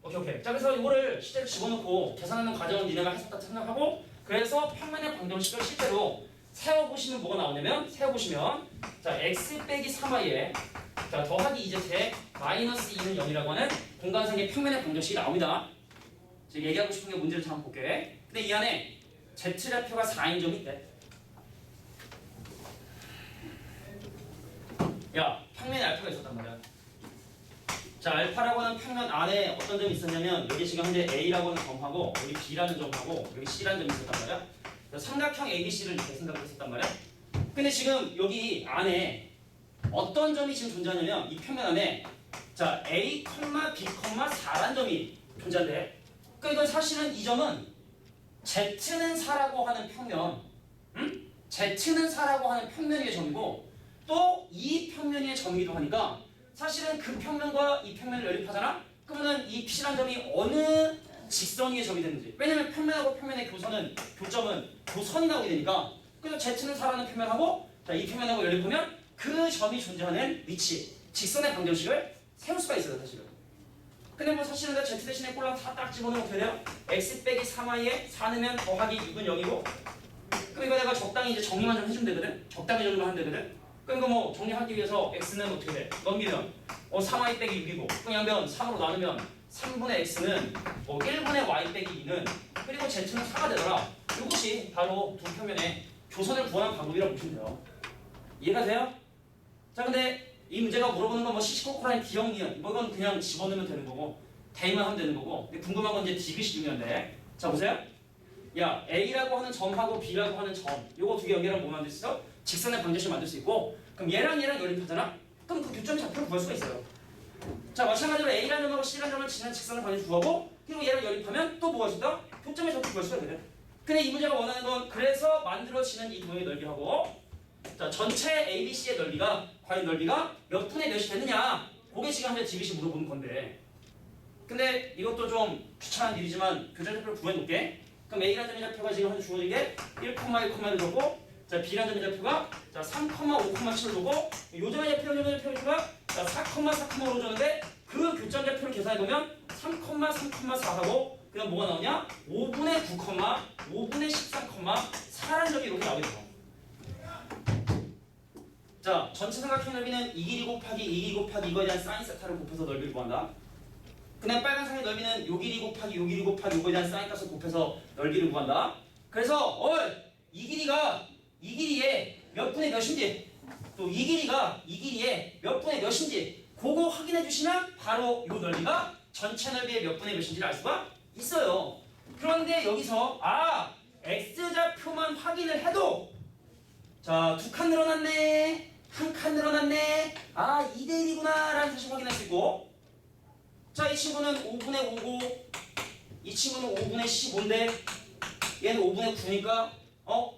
오케이. 자, 그래서 이거를 실제로 집어넣고 계산하는 과정은 니네가 했었다 생각하고 그래서 평면의 방정식을 실제로 세워보시면 뭐가 나오냐면 자, x 빼기 3y에 자, 더하기 2z에 마이너스 2는 0이라고 하는 공간상의 평면의 방정식이 나옵니다. 지금 얘기하고 싶은 게 문제를 잘 한번 볼게. 근데 이 안에 z좌표가 4인 점이 있대. 야, 평면에 알파가 있었단 말이야. 자, 알파라고 하는 평면 안에 어떤 점이 있었냐면 여기 지금 현재 A라고 하는 점하고 여기 B라는 점하고 여기 C라는 점이 있었단 말이야. 삼각형 ABC를 이렇게 생각을 했었단 말이야. 근데 지금 여기 안에 어떤 점이 지금 존재하냐면 이 평면 안에 자, A, B, 4라는 점이 존재한대. 그러니까 이건 사실은 이 점은 Z는 4라고 하는 평면, Z는 4라고 하는 평면 위의 점이고 또 이 평면 위의 점이기도 하니까 사실은 그 평면과 이 평면을 연립하잖아? 그러면 이 P라는 점이 어느 직선 위의 점이 되는지 왜냐면 평면하고 평면의 교점은 교선이 나오게 되니까 그래서 Z는 4라는 평면하고 자, 이 평면하고 연립하면 그 점이 존재하는 위치, 직선의 방정식을 세울 수가 있어요 사실은. 근데 뭐 사실은 Z 대신에 꼴랑 4 딱 집어넣으면 어떻게 돼요? x 빼기 3y에 4 넣으면 더하기 6은 0이고 그럼 이거 내가 적당히 이제 정리만 좀 해주면 되거든? 적당히 정리만 하면 되거든? 그럼 이거 뭐 정리하기 위해서 x는 어떻게 돼? 넘기면 3y 빼기 6이고 그럼 양변 3으로 나누면 3분의 x는 1분의 y 빼기 2는 그리고 z는 4가 되더라. 이것이 바로 두 평면의 교선을 구하는 방법이라고 보시면 돼요. 이해가 돼요? 자 근데 이 문제가 물어보는 건 뭐 시시콜콜한 기억, 니은 뭐 이건 그냥 집어넣으면 되는 거고 대입만 하면 되는 거고 근데 궁금한 건 이제 디귿이 중요한데 자 보세요. 야 A라고 하는 점하고 B라고 하는 점 요거 두 개 연결하면 뭐 만들 수 있어? 직선의 방정식 만들 수 있고 그럼 얘랑 연립하잖아? 그럼 그 교점 좌표를 구할 수가 있어요. 자 마찬가지로 A라는 점하고 C라는 점을 지는 직선의 방정식 구하고 그리고 얘랑 연립하면 또 뭐가 있다? 교점의 좌표 구할 수가 있거든. 근데 이 문제가 원하는 건 그래서 만들어지는 이 도형의 넓이하고 자 전체 ABC의 넓이가 과연 넓이가 몇 분의 몇이 되느냐 그게 지금 현재 디귿이 물어보는 건데 근데 이것도 좀 귀찮은 일이지만 교점좌표를 구해놓을게. 그럼 A라는 점의 좌표가 지금 현재 주어진 게 1,1,1을 줬고 자 B라는 점의 좌표가 자 3,5,7을 줬고 요 점의 좌표가 자 4,4,5로 줬는데 그 교점 좌표를 계산해보면 3,3,4하고 그냥 뭐가 나오냐? 5분의 9, 5분의 13,4라는 점이 이렇게 나오게 돼요. 자, 전체 삼각형 넓이는 이 길이 곱하기 이 길이 곱하기 이거에 대한 사인 세타를 곱해서 넓이를 구한다. 그다음 빨간색의 넓이는 요 길이 곱하기 요 길이 곱하기 이거에 대한 사인 값을 곱해서 넓이를 구한다. 그래서 이 길이에 몇 분의 몇인지 또 이 길이가 이 길이에 몇 분의 몇인지 그거 확인해 주시면 바로 요 넓이가 전체 넓이의 몇 분의 몇인지를 알 수가 있어요. 그런데 여기서 x좌표만 확인을 해도 자, 2칸 늘어났네. 1칸 늘어났네. 2대 1이구나 라는 사실 확인할 수 있고 자, 이 친구는 5분의 5고 이 친구는 5분의 15인데 얘는 5분의 9니까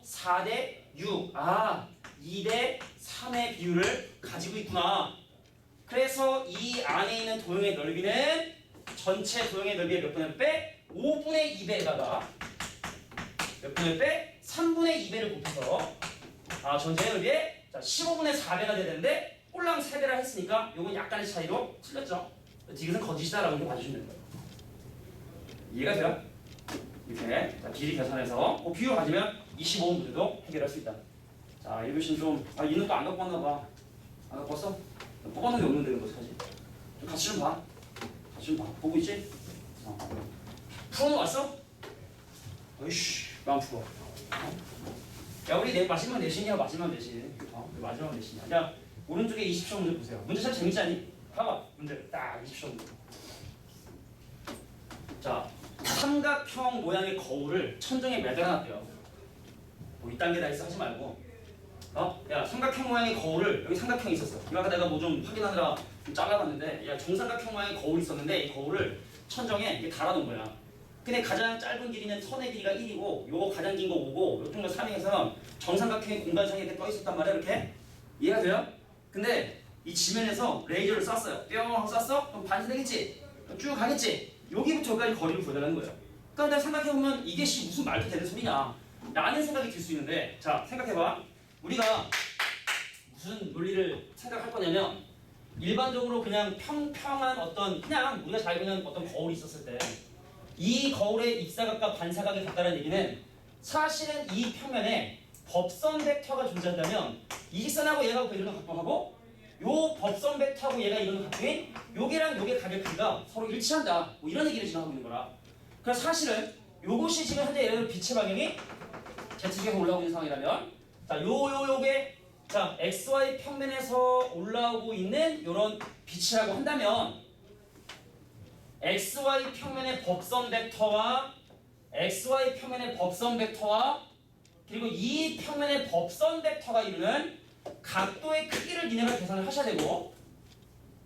4대 6 2대 3의 비율을 가지고 있구나. 그래서 이 안에 있는 도형의 넓이는 전체 도형의 넓이의 몇 분의 빼? 5분의 2배에다가 몇 분의 빼? 3분의 2배를 곱해서 전체의 넓이에 15분의 4배가 돼야 되는데 꼴랑 3배라 했으니까 이건 약간의 차이로 틀렸죠. 디귿은 거짓이다라고 이렇게 봐주시면 됩니다. 이해가 돼요? 이렇게 길이 계산해서 비율 가지면 25 문제도 해결할 수 있다. 자, 이것은 좀 있는 거 안 갖고 왔나 봐. 안 갖고 왔어? 뽑아놓은 게 없는데 이거 사실. 좀 같이 좀 봐. 같이 좀 봐. 보고 있지? 풀어놓 왔어? 어이씨, 왜 안 풀어? 야, 우리 마지막 내신이야, 마지막 내신. 마지막 내신이야. 야, 오른쪽에 20초 문제 보세요. 문제 참 재밌지 않니? 봐봐, 문제 딱 20초 문제. 자, 삼각형 모양의 거울을 천정에 매달아놨대요. 뭐 이딴 게 다 있어 하지 말고. 야, 삼각형 모양의 거울을 여기 삼각형이 있었어. 이거 아까 내가 뭐 좀 확인하느라 좀 잘라봤는데, 야, 정삼각형 모양의 거울이 있었는데 이 거울을 천정에 이렇게 달아놓은 거야. 근데 가장 짧은 길이는 선의 길이가 1이고 요거 가장 긴 거 5고 요쪽 거 3이어서 정삼각형의 공간상에 이렇게 떠 있었단 말이야. 이렇게 이해가 돼요? 근데 이 지면에서 레이저를 쐈어요. 뿅 하고 쐈어? 그럼 반사되겠지? 쭉 가겠지? 여기부터 여기까지 거리를 보여달라는 거예요. 그러니까 생각해보면 이게 무슨 말도 되는 소리냐 라는 생각이 들 수 있는데, 자 생각해봐. 우리가 무슨 논리를 생각할 거냐면 일반적으로 그냥 평평한 어떤 그냥 우리가 잘 알고 있는 어떤 거울이 있었을 때 이 거울의 입사각과 반사각이 같다는 얘기는 사실은 이 평면에 법선 벡터가 존재한다면 이 직선하고 얘가 이루는 각도하고 요 법선 벡터하고 얘가 이루는 각도인 요게랑 요게 각의 크기가 서로 일치한다. 뭐 이런 얘기를 지금 하고 있는 거라. 그래서 사실은 요것이 지금 현재 예를 들어 빛의 방향이 Z축에서 올라오고 있는 상황이라면 자 요게 자 XY 평면에서 올라오고 있는 요런 빛이라고 한다면 XY 평면의 법선 벡터와 XY 평면의 법선 벡터와 그리고 이 평면의 법선 벡터가 이루는 각도의 크기를 니네가 계산을 하셔야 되고,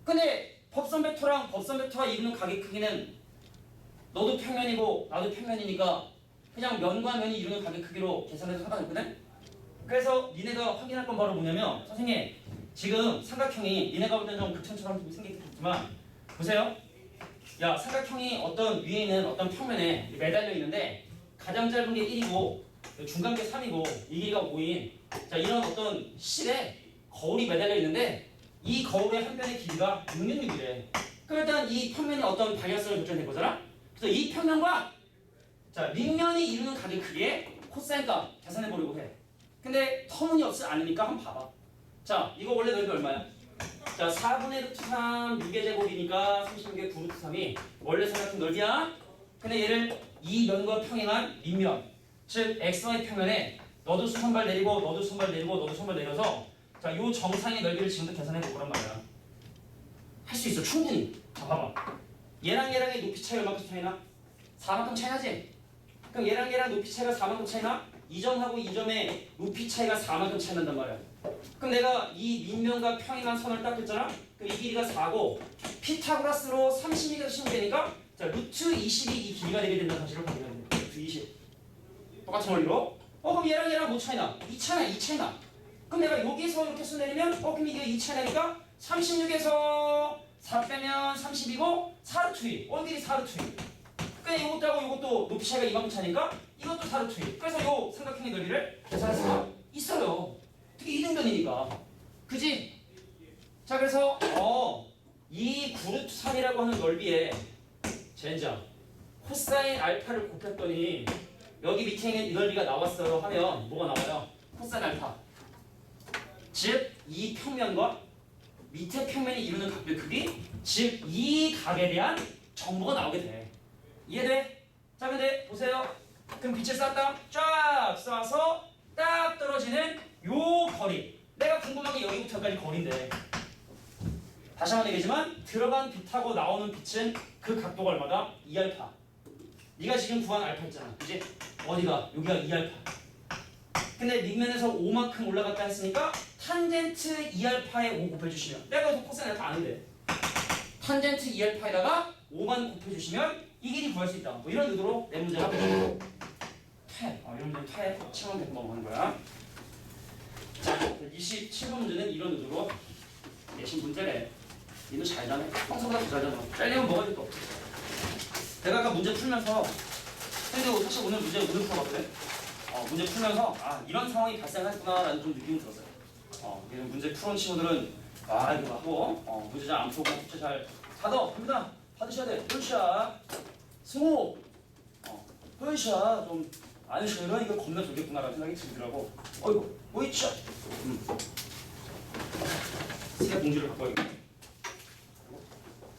근데 법선 벡터랑 법선 벡터가 이루는 각의 크기는 너도 평면이고 나도 평면이니까 그냥 면과 면이 이루는 각의 크기로 계산해서 상관없거든? 그래서 니네가 확인할 건 바로 뭐냐면 선생님 지금 삼각형이 니네가 볼 때는 좀 극천처럼 생기겠지만 보세요. 야 삼각형이 어떤 위에 있는 어떤 평면에 매달려 있는데 가장 짧은 게 1이고 중간 게 3이고 이 길이가 5인 자 이런 어떤 실에 거울이 매달려 있는데 이 거울의 한 변의 길이가 666이래. 그럼 일단 이 평면이 어떤 방향성을 결정된 거잖아. 그래서 이 평면과 자 밑면이 이루는 각의 크기에 코사인값 계산해 보려고 해. 근데 터무니없지 않으니까 한번 봐봐. 자 이거 원래 넓이 얼마야? 자 4분의 루트 3 6의 제곱이니까 36의 9 루트 3이 원래 삼각형 넓이야. 근데 얘를 이 면과 평행한 밑면 즉 XY 평면에 너도 손발 내리고 너도 손발 내리고 너도 손발 내려서 자 요 정상의 넓이를 지금부터 계산해 보란 말이야. 할 수 있어 충분히. 자 봐봐. 얘랑의 높이 차이 얼마큼 차이나? 4만큼 차이 나지? 그럼 얘랑 높이 차이가 4만큼 차이 나? 이 점하고 이 점의 높이 차이가 4만큼 차이 난단 말이야. 그럼 내가 이 밑면과 평행한 선을 딱 긋잖아? 그럼 이 길이가 4고 피타고라스로 36에서 치면 되니까 자 루트 20이 이 길이가 되게 된다는 사실을 확인하면 돼. 루트 20 똑같은 원리로 그럼 얘랑 뭐 차이 나? 2 차이 나 2 차이 나. 그럼 내가 여기서 이렇게 수 내리면 그럼 이게 2 차이 나니까 36에서 4 빼면 30이고 4루트 2 원길이 4루트 2 그러니까 이것도 하고 이것도 높이 차이가 이만큼 차니까 이것도 4루트 2 그래서 요 삼각형의 넓이를 계산할 수가 있어요. 특히 이등변이니까 그지? 자 그래서 이 9루트 3이라고 하는 넓이에 젠장 코사인 알파를 곱했더니 여기 밑에 있는 이 넓이가 나왔어요 하면 뭐가 나와요? 코사인 알파 즉 이 평면과 밑에 평면이 이루는 각도의 크기 즉 이 각에 대한 정보가 나오게 돼. 이해돼? 자 근데 보세요. 그럼 빛을 쐈다 쫙 쏴서 딱 떨어지는 요 거리 내가 궁금한 게 여기부터 여기까지 거리인데 다시 한번 얘기하지만 들어간 빛하고 나오는 빛은 그 각도가 얼마다? 2알파. 네가 지금 구한 알파 있잖아 그치? 어디가? 여기가 2알파. 근데 밑면에서 5만큼 올라갔다 했으니까 탄젠트 2알파에 5 곱해주시면 내가 여기서 코사인 알파 아는데 탄젠트 2알파에다가 5만 곱해주시면 이 길이 구할 수 있다. 뭐 이런 의도로 내 문제가 되죠. 퇴. 이런 문제는 퇴. 치면 되고 넘어가는 거야. 자, 27번 문제는 이런 의도로 내신 문제래. 니는 잘 자네. 평소보다 더 잘 자네. 잘리면 뭐가 될거 없어. 내가 아까 문제 풀면서 근데 사실 오늘 문제 오늘 풀어봤거든. 문제 풀면서 이런 상황이 발생했구나라는 좀 느낌이 들었어요. 얘는 문제 풀어온 친구들은 이거 하고 문제 잘 안 풀고 숙제 잘 갑니다. 받으셔야 돼. 으쌰. 승호. 으쌰. 좀 아니셔. 이러니까 겁나 좋겠구나라는 생각이 들더라고. 어이구. 으쌰. 새 봉지를 갖고 와야겠다.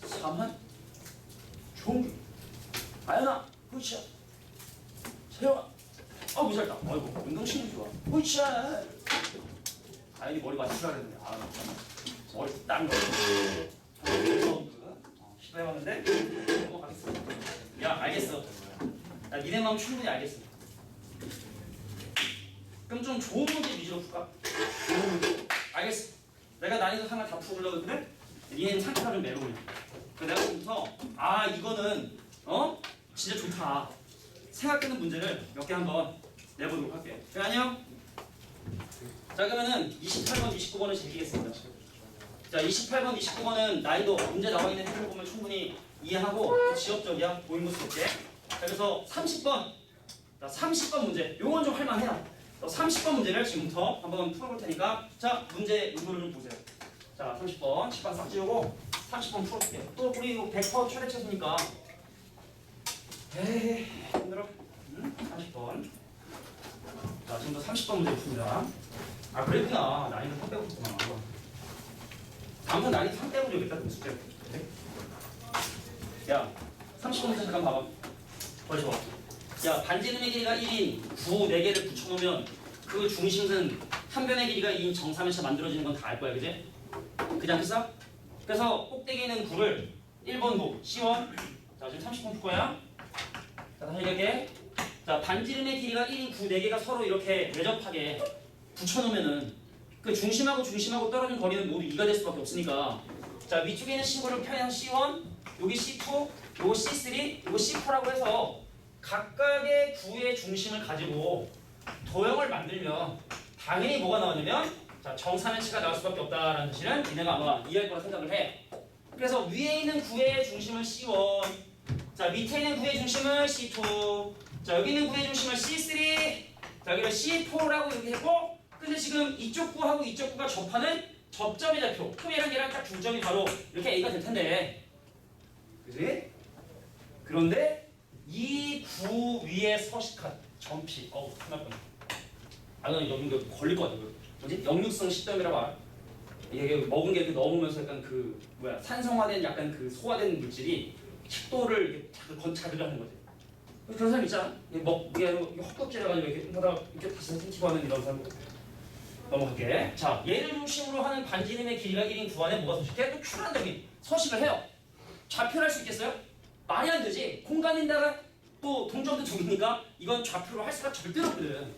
3한 종기. 아연아. 으쌰. 세영아. 무시했다. 아이고 운동신경 좋아. 으쌰. 아연이 머리 맞추라 그랬는데 머리 딱 넣어. 시도해봤는데 넘어가겠어. 야 알겠어. 나 니네 마음 충분히 알겠어. 그럼 좀 좋은 문제 위주로 풀까? 좋은 문제. 알겠어. 내가 난이도 상을 다 풀어주려고 했는데 니네는 상태가 좀 매로우냐. 그래서 내가 지금부터 이거는 진짜 좋다. 생각되는 문제를 몇 개 한번 내보도록 할게요. 안녕. 자 그러면은 28번, 29번을 제기겠습니다. 자 28번, 29번은 난이도 문제 나와 있는 해설을 보면 충분히 이해하고 지역적이야. 모의고사 쓸 때. 자 그래서 30번. 자 30번 문제. 요건 좀 할만해요. 30번 문제를 지금부터 한번 풀어볼 테니까 자 문제 요거를 좀 보세요. 자 30번 칠판 싹 지우고 30번 풀어볼게요. 또 우리 이거 100% 최대치수니까 에이 힘들어. 30번. 자 지금부터 30번 문제 풉니다. 아 그랬구나. 난이도 3 빼고 있구나. 다음부터 난이도 3 빼고 여기다 숙제. 야 30번 문제 잠깐 봐봐. 벌써 야 반지름의 길이가 1인 9 4개를 붙여놓으면 그 중심은 한 변의 길이가 2인 정사면체 만들어지는 건 다 알 거야 그지? 그지 않겠어? 그래서 꼭대기에 있는 9를 1번 9 C1 자 지금 30번 풀 거야. 자 다시 얘기할게. 자 반지름의 길이가 1인 9 4개가 서로 이렇게 외접하게 붙여놓으면은 그 중심하고 중심하고 떨어진 거리는 모두 2가 될 수밖에 없으니까 자 위쪽에 있는 친구를 평양 C1 여기 C2 요거 C3 요거 C4라고 해서 각각의 구의 중심을 가지고 도형을 만들면 당연히 뭐가 나오냐면 자 정사면체가 나올 수밖에 없다라는 사실은 니네가 아마 이해할 거라 생각을 해. 그래서 위에 있는 구의 중심을 C1 자 밑에 있는 구의 중심을 C2 자 여기 있는 구의 중심을 C3 자 여기를 C4라고 여기 했고 근데 지금 이쪽 구하고 이쪽 구가 접하는 접점의 좌표 그럼 얘랑 딱 중점이 바로 이렇게 A가 될 텐데 그지? 그런데 이 구 위에 서식한 점피 큰일 날 뻔. 아 나 이거 걸릴 것 같아. 뭐지? 역류성 식도염이라고 알아? 이게 먹은 게 이렇게 넘으면서 약간 그 뭐야 산성화된 약간 그 소화된 물질이 식도를 이렇게 자극하는 거지. 그런 사람 있잖아. 이게 헛구역질해가지고 이렇게 하다가 이렇게 다시 생기고 하는 이런 사람. 넘어갈게. 자 얘를 중심으로 하는 반지름의 길이가 1인 구안에 뭐가 서식해? 또 Q라는 점이 서식을 해요. 좌표를 할 수 있겠어요? 말이 안 되지. 공간인다가 또 동점도 두기니까 이건 좌표로 할 수가 절대로 없거든.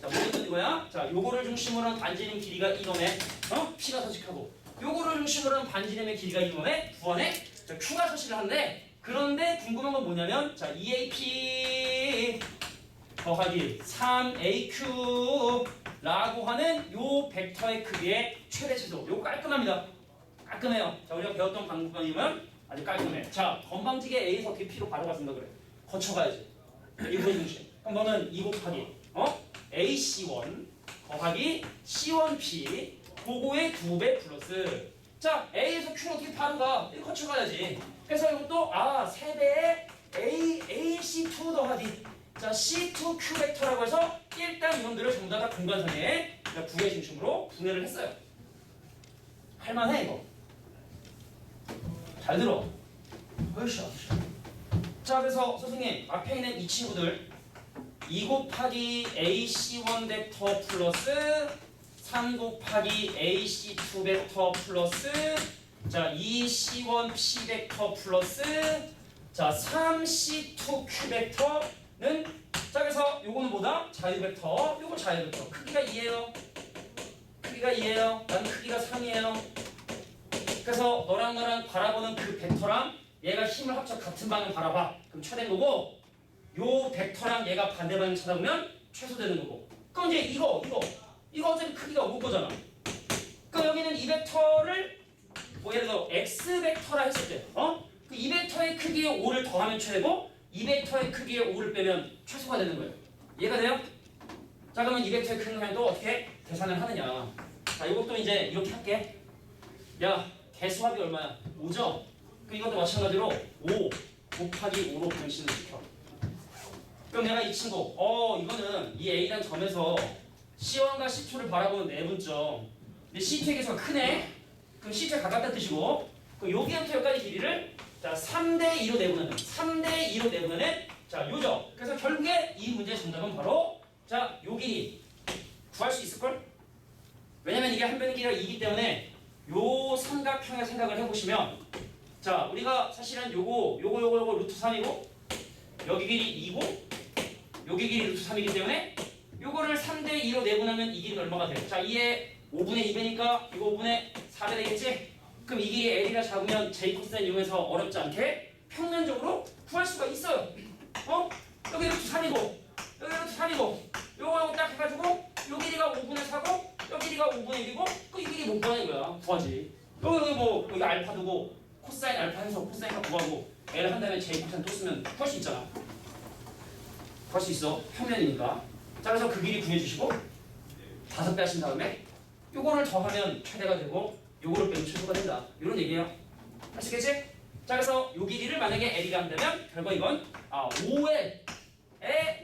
자, 뭐였던 이거야? 자, 요거를 중심으로 한 반지름 길이가 1원에 P가 서식하고 요거를 중심으로 한 반지름의 길이가 1원에 9원에 자, Q가 서식을 하는데 그런데 궁금한 건 뭐냐면 자, 2AP 더하기 3AQ 라고 하는 요 벡터의 크기의 최대치수. 요거 깔끔합니다. 깔끔해요. 자, 우리가 배웠던 방법이면 아주 깔끔해. 자, 건방지게 A에서 어떻게 P로 바로 가신다 그래. 거쳐가야지. 이거의 중심. 그럼 너는 2 곱하기 AC1 더하기 C1P 그거의 2배 플러스 자 A에서 Q는 어떻게 바로 가? 이거 거쳐가야지. 그래서 이것도 3배의 AC2 더하기 자 C2Q 벡터라고 해서 일단 이놈들을 전부 다 공간상에 구의 중심으로 분해를 했어요. 할만해 이거. 잘 들어. 으쌰. 자 그래서 선생님 앞에 있는 이 친구들 2 곱하기 AC1 벡터 플러스 3 곱하기 AC2 벡터 플러스 자 2C1P 벡터 플러스 자 3C2Q 벡터는 자 그래서 요거는 뭐다? 자유 벡터 요거 자유 벡터 크기가 2예요. 크기가 2예요. 난 크기가 3이에요. 그래서 너랑 나랑 바라보는 그 벡터랑 얘가 힘을 합쳐 같은 방향 바라봐. 그럼 최대인 거고 요 벡터랑 얘가 반대 방향 찾아보면 최소되는 거고. 그럼 이제 이거 어차피 크기가 5 거잖아. 그럼 여기는 이 벡터를 뭐 예를 들어 x 벡터라 했을 때 그 이 벡터의 크기에 5를 더하면 최대고 이 벡터의 크기에 5를 빼면 최소가 되는 거예요. 이해가 돼요? 자 그러면 이 벡터의 크기는 또 어떻게 계산을 하느냐. 자 이것도 이제 이렇게 할게. 야 개수합이 얼마야? 5죠? 그럼 이것도 마찬가지로 5 곱하기 5로 변신을 시켜. 그럼 내가 이 친구 이거는 이 A라는 점에서 C1과 C2를 바라보는 내분점 근데 C2의 개수가 크네? 그럼 C2에 가깝다는 뜻이고 그럼 여기부터 여기까지 길이를 자 3대2로 내분하는 3대2로 내분하는 자 요죠. 그래서 결국에 이 문제의 정답은 바로 자 요 길이 구할 수 있을걸? 왜냐면 이게 한 변의 길이가 2이기 때문에 요 삼각형의 생각을 해보시면 자 우리가 사실은 요거 루트 3이고 여기 길이 2고 여기 길이 루트 3이기 때문에 요거를 3대2로 내분하면 이 길이가 얼마가 돼? 자 2의 5분의 2배니까 이거 5분의 4배 되겠지? 그럼 이 길이 L이라 잡으면 J 코사인 이용해서 어렵지 않게 평면적으로 구할 수가 있어요. 여기 이렇게 3이고 여기 이렇게 3이고 요거하고 딱 해가지고 요 길이가 5분의 4고 요 길이가 5분의 1이고 그 이 길이 못 구하는 거야. 구하지. 여기 뭐 여기 알파 두고 코사인 알파 해서 코사인과 구하고 L 한 다음에 J 코사인 또 쓰면 구할 수 있잖아. 구할 수 있어. 평면이니까. 자 그래서 그 길이 구해주시고 5배 하신 다음에 요거를 더하면 최대가 되고 요거를 빼면 최소가 된다. 이런 얘기예요. 아시겠지? 자 그래서 요 길이를 만약에 L이라 한다면 결과 이건 5L에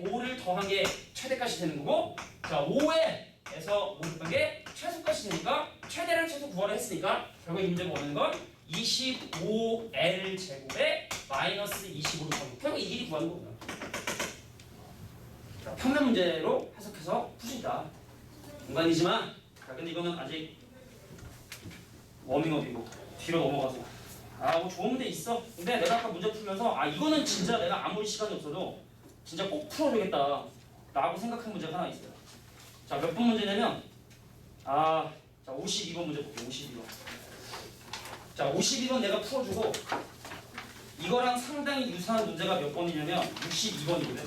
5를 더한 게 최대값이 되는 거고 자 5L에서 5를 더한 게 최소값이 되니까 최대랑 최소 구하라 했으니까 결국 이 문제가 오는 건 25L 제곱에 마이너스 25를 더하고 결국 이 길이 구하는 거구나. 자, 평면 문제로 해석해서 풀 수 있다. 공간이지만 자 근데 이거는 아직 워밍업이고 뒤로 넘어가서 뭐 좋은 문제 있어. 근데 내가 아까 문제 풀면서 이거는 진짜 내가 아무리 시간이 없어도 진짜 꼭 풀어주겠다 라고 생각한 문제가 하나 있어요. 자 몇 번 문제냐면 자 52번 문제 볼게요. 52번. 자 52번 내가 풀어주고 이거랑 상당히 유사한 문제가 몇 번이냐면 62번이거든.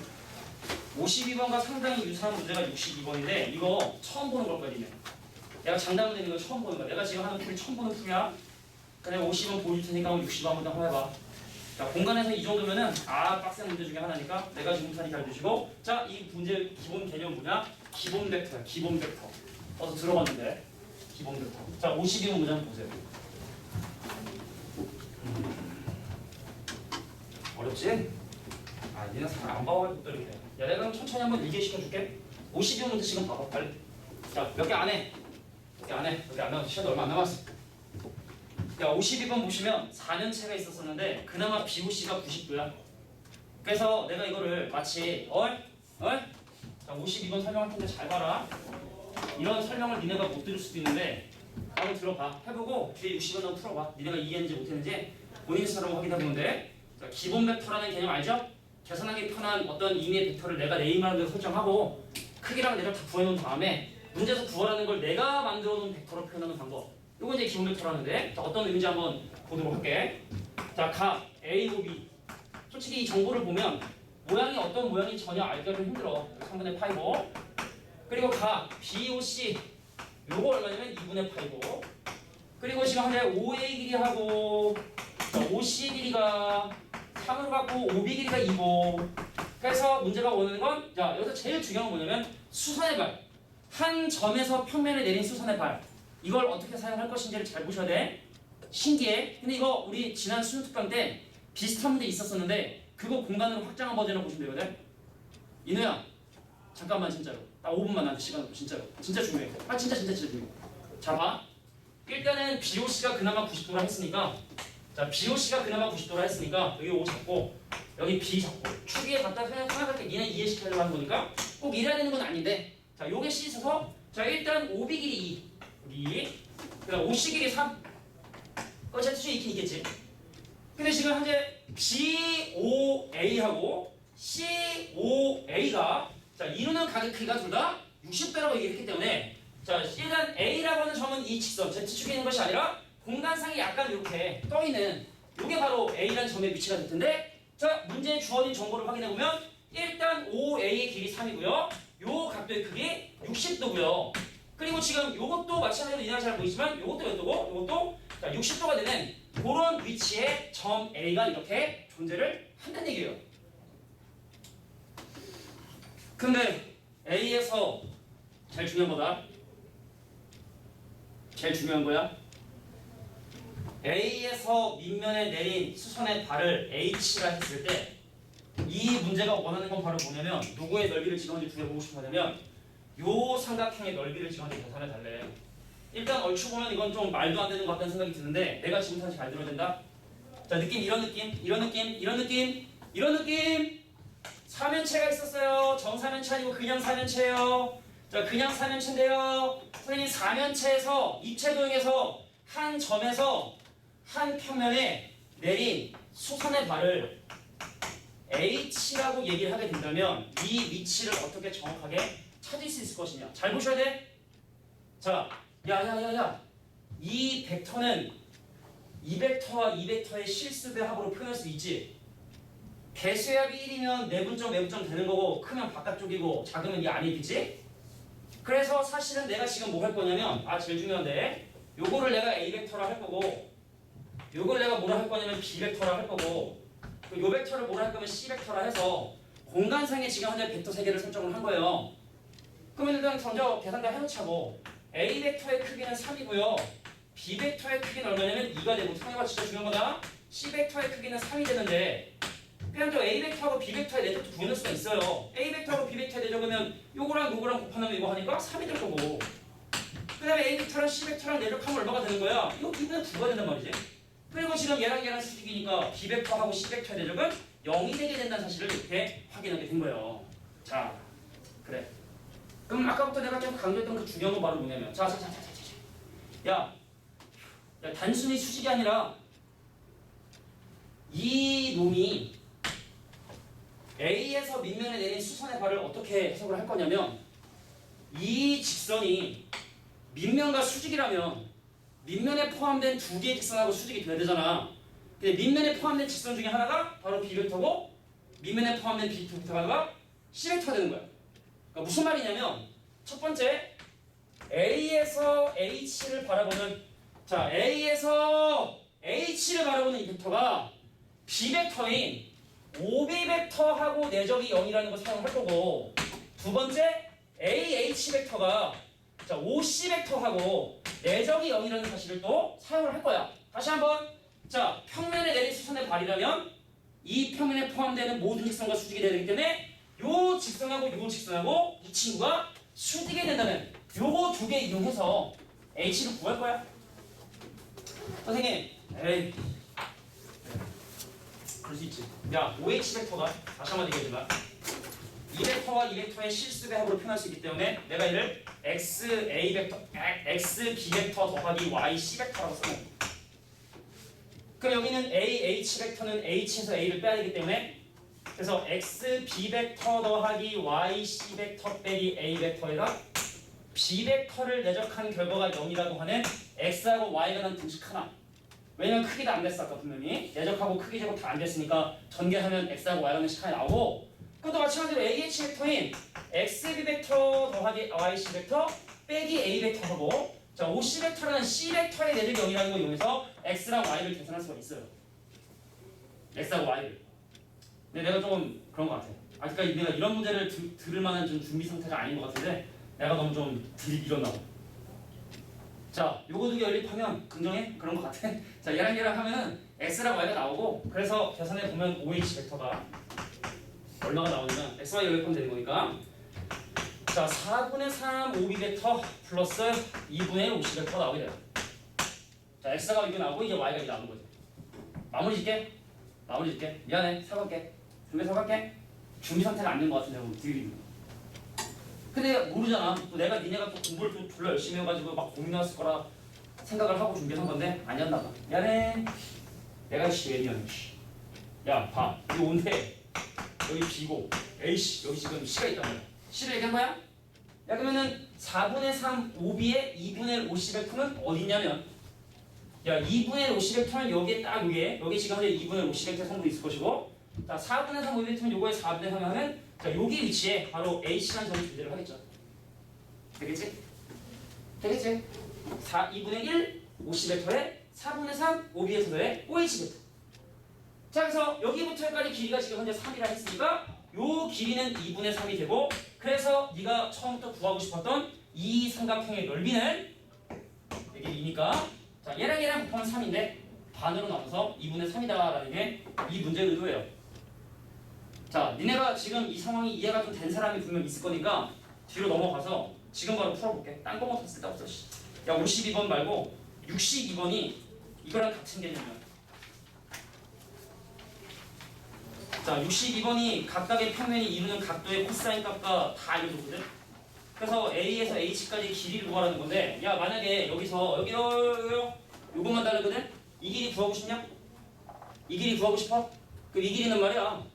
52번과 상당히 유사한 문제가 62번인데 이거 처음 보는 거거든요. 내가 장담 되는 거 처음 보는 거야. 내가 지금 하는 풀이 처음 보는 풀이야. 그냥 50번 보여줄 테니까 60번 한번 해봐. 자 공간에서 이 정도면은 빡센 문제 중에 하나니까 내가 지금 사니 잘 주시고 자 이 문제 기본 개념 뭐냐? 기본 벡터야. 기본 벡터. 어서 들어봤는데 기본 벡터. 자 52번 문제 한번 보세요. 어렵지? 니네 사람 안 봐가지고 또 이렇게. 야 내가 그럼 천천히 한번 일기 시켜줄게. 52번 문제 지금 봐봐 빨리. 자 몇 개 안 해. 몇 개 안 해. 몇 개 안 남았어. 시간도 얼마 안 남았어. 야 52번 보시면 4년체가 있었었는데 그나마 BOC가 90도야. 그래서 내가 이거를 마치 자 52번 설명할 텐데 잘 봐라. 이런 설명을 니네가 못 들을 수도 있는데 한번 들어봐. 해보고 뒤에 60번 한번 풀어봐. 니네가 이해했는지 못했는지 본인 스스로 확인해보면 돼. 자, 기본 벡터라는 개념 알죠? 계산하기 편한 어떤 임의의 벡터를 내가 네임하는 대로 설정하고 크기랑 내를 다 구해놓은 다음에 문제에서 구하라는 걸 내가 만들어 놓은 벡터로 표현하는 방법. 이거 이제 기본 벡터라는데 자, 어떤 의미인지 한번 보도록 할게. 자, 각 A고 B. 솔직히 이 정보를 보면 모양이 어떤 모양인지 전혀 알기가 좀 힘들어. 3분의 파이고. 그리고 각 BOC. 요거 얼마냐면 2분의 파이고. 그리고 지금 현재 OA 길이하고 OC 길이가 3으로 갖고 OB 길이가 2고. 그래서 문제가 오는 건 자, 여기서 제일 중요한 건 뭐냐면 수선의 발. 한 점에서 평면에 내린 수선의 발. 이걸 어떻게 사용할 것인지를 잘 보셔야 돼. 신기해. 근데 이거 우리 지난 수능 특강 때 비슷한 문제 있었었는데 그거 공간으로 확장한 버전을 보시면 되거든. 인우야 잠깐만 진짜로 나 5분만 나한테 시간 없어. 진짜로 진짜 중요해. 진짜 중요해. 자 봐. 일단은 BOC가 그나마 90도라 했으니까 자 BOC가 그나마 90도라 했으니까 여기 O 잡고 여기 B 잡고 축에 갖다 생각할게. 니네 이해시키려고 하는 거니까 꼭 이래야 되는 건 아닌데 자 요게 C 있어서 자 일단 OB 길이 2 여기 그다음 OC 길이 3 Z2 있긴 있겠지. 근데 지금 현재 BOA하고 COA가 자 이루는 각의 크기가 둘 다 60도라고 얘기했기 때문에 자 일단 A라고 하는 점은 이 직선 Z축에 있는 것이 아니라 공간상에 약간 이렇게 떠있는 이게 바로 A라는 점의 위치가 될 텐데 자 문제에 주어진 정보를 확인해보면 일단 OA의 길이 3이고요 요 각도의 크기 60도고요 그리고 지금 요것도 마찬가지로 니네가 잘 보이지만 요것도 몇 도고 요것도 자 60도가 되는 그런 위치에 점 A가 이렇게 존재를 한다는 얘기예요. 근데 A에서 제일 중요한 거다. 제일 중요한 거야. A에서 밑면에 내린 수선의 발을 H라 했을 때 이 문제가 원하는 건 바로 뭐냐면 누구의 넓이를 지금까지 구해보고 싶으냐면 요 삼각형의 넓이를 지금까지 계산해 달래. 일단 얼추 보면 이건 좀 말도 안 되는 것 같다는 생각이 드는데 내가 지금 다시 잘 들어야 된다. 자 느낌 이런 느낌 이런 느낌 이런 느낌 이런 느낌 사면체가 있었어요. 정사면체 아니고 그냥 사면체예요. 자 그냥 사면체인데요. 선생님 사면체에서 입체 도형에서 한 점에서 한 평면에 내린 수선의 발을 H라고 얘기를 하게 된다면 이 위치를 어떻게 정확하게 찾을 수 있을 것이냐. 잘 보셔야 돼. 자 야야야야 이 벡터는 이 벡터와 이 벡터의 실수배 합으로 표현할 수 있지. 배수압이 1이면 내분점 외분점 되는 거고 크면 바깥쪽이고 작으면 이 안에 있겠지? 그래서 사실은 내가 지금 뭐 할 거냐면 제일 중요한데 요거를 내가 A 벡터라 할 거고 요걸 내가 뭐라 할 거냐면 B 벡터라 할 거고 요 벡터를 뭐라 할 거면 C 벡터라 해서 공간상에 지금 현재 벡터 3개를 설정을 한 거예요. 그러면 일단 먼저 계산 다 해놓자고 A 벡터의 크기는 3이고요. B 벡터의 크기는 얼마냐면 2가 되고 상해가 진짜 중요한 거다. C 벡터의 크기는 3이 되는데 그냥 저 A 벡터하고 B 벡터의 내적도 구해낼 수가 있어요. A 벡터하고 B 벡터의 내적이면 요거랑 요거랑 곱하면 이거 하니까 3이 될 거고 그 다음에 A 벡터랑 C 벡터랑 내적하면 얼마가 되는 거야? 이거 B는 9가 된단 말이지. 그리고 지금 얘랑 수직이니까 B 벡터하고 C 벡터의 내적은 0이 되게 된다는 사실을 이렇게 확인하게 된 거예요. 자, 그래. 그럼 아까부터 내가 좀 강조했던 그 중요한 거 바로 뭐냐면 야, 단순히 수직이 아니라 이 놈이 A에서 밑면에 내린 수선의 발을 어떻게 해석을 할 거냐면 이 직선이 밑면과 수직이라면 밑면에 포함된 두 개의 직선하고 수직이 돼야 되잖아. 근데 밑면에 포함된 직선 중에 하나가 바로 B 벡터고 밑면에 포함된 B 벡터가 C 벡터가 되는 거야. 그러니까 무슨 말이냐면 첫 번째 A에서 H를 바라보는 A에서 H를 바라보는 이 벡터가 B 벡터인 OB 벡터하고 내적이 0이라는 걸 사용할 거고 두 번째 AH 벡터가 OC 벡터하고 내적이 0이라는 사실을 또 사용을 할 거야. 다시 한번 평면에 내린 수선의 발이라면 이 평면에 포함되는 모든 직선과 수직이 되기 때문에 요 직선하고 요 직선하고 이 친구가 수직이 된다면 요거 두 개 이용해서 H를 구할 거야. 선생님, 에이, 그럴 수 있지. 야, OH 벡터가 다시 한번 얘기해주마. 이 벡터와 이 벡터의 실수의 합으로 표현할 수 있기 때문에 내가 이를 XA 벡터, XB 벡터 더하기 YC 벡터라고 써요. 그럼 여기는 AH 벡터는 H에서 A를 빼야 되기 때문에 그래서 XB 벡터 더하기 YC 벡터 빼기 A 벡터에다 B 벡터를 내적한 결과가 0이라고 하는 X하고 Y가 난 등식 하나. 왜냐면 크기도 안 됐어 아까 분명히 내적하고 크기 제곱 다 안 됐으니까 전개하면 X하고 Y가 는 식하나 나오고 그것도 마찬가지로 AH 벡터인 XB 벡터 더하기 YC 벡터 빼기 A 벡터하고 OC 벡터라는 C 벡터의 내적 0이라는 걸 이용해서 X랑 Y를 계산할 수가 있어요. X하고 Y를. 근데 내가 좀 그런 것 같아. 아직까지 내가 이런 문제를 들을 만한 좀 준비 상태가 아닌 것 같은데 내가 너무 좀 들이밀었나 봐. 요거 두 개 연립하면 긍정해? 그런 것 같아. 얘랑 하면은 X랑 Y가 나오고 그래서 계산해 보면 OH 벡터가 얼마가 나오냐면 XY 연립하면 되는 거니까 4분의 3 OB 벡터 플러스 2분의 OC 벡터 나오게 돼요. X가 이게 나오고 이게 Y가 이게 나오는 거지. 마무리 짓게. 미안해. 사과할게. 준비 사과할게. 준비 상태가 안 된 것 같은데 뭐 드리는 거. 근데 모르잖아. 또 내가 니네가 또 공부를 또 졸라 열심히 해가지고 막 고민했을 거라 생각을 하고 준비한 건데 아니었나 봐. 미안해. 내가 왜 미안해. 야, 봐. 이거 온대. 여기 B고 A씨 여기 지금 C가 있단 말이야. C를 얘기한 거야? 야 그러면은 4분의 3 OB의 2분의 50 벡터는 어디냐면 2분의 50 벡터는 여기에 딱 여기 지금 현재 2분의 50 벡터 성분이 있을 것이고 4분의 3 OB 벡터는 요거에 4분의 3 하면 여기 위치에 바로 H라는 점을 존재를 하겠죠. 되겠지? 2분의 1 50 벡터에 4분의 3 OB 벡터에 OH 벡터. 그래서 여기부터 여기까지 길이가 지금 현재 3이라 했으니까 요 길이는 2분의 3이 되고 그래서 네가 처음부터 구하고 싶었던 이 삼각형의 넓이는 이게 2니까 얘랑 곱하면 3인데 반으로 나눠서 2분의 3이다라는 게 이 문제의 의도예요. 니네가 지금 이 상황이 이해가 좀 된 사람이 분명 있을 거니까 뒤로 넘어가서 지금 바로 풀어볼게. 딴거뭐 쓸데없어. 52번 말고 62번이 이거랑 같은 개념이야. 62번이 각각의 평면이 이루는 각도의 코사인 값과 다 알려줬거든. 그래서 A에서 H까지 길이를 구하라는 건데 만약에 여기서 요것만 다르거든? 이 길이 구하고 싶냐? 이 길이 구하고 싶어? 그럼 이 길이는 말이야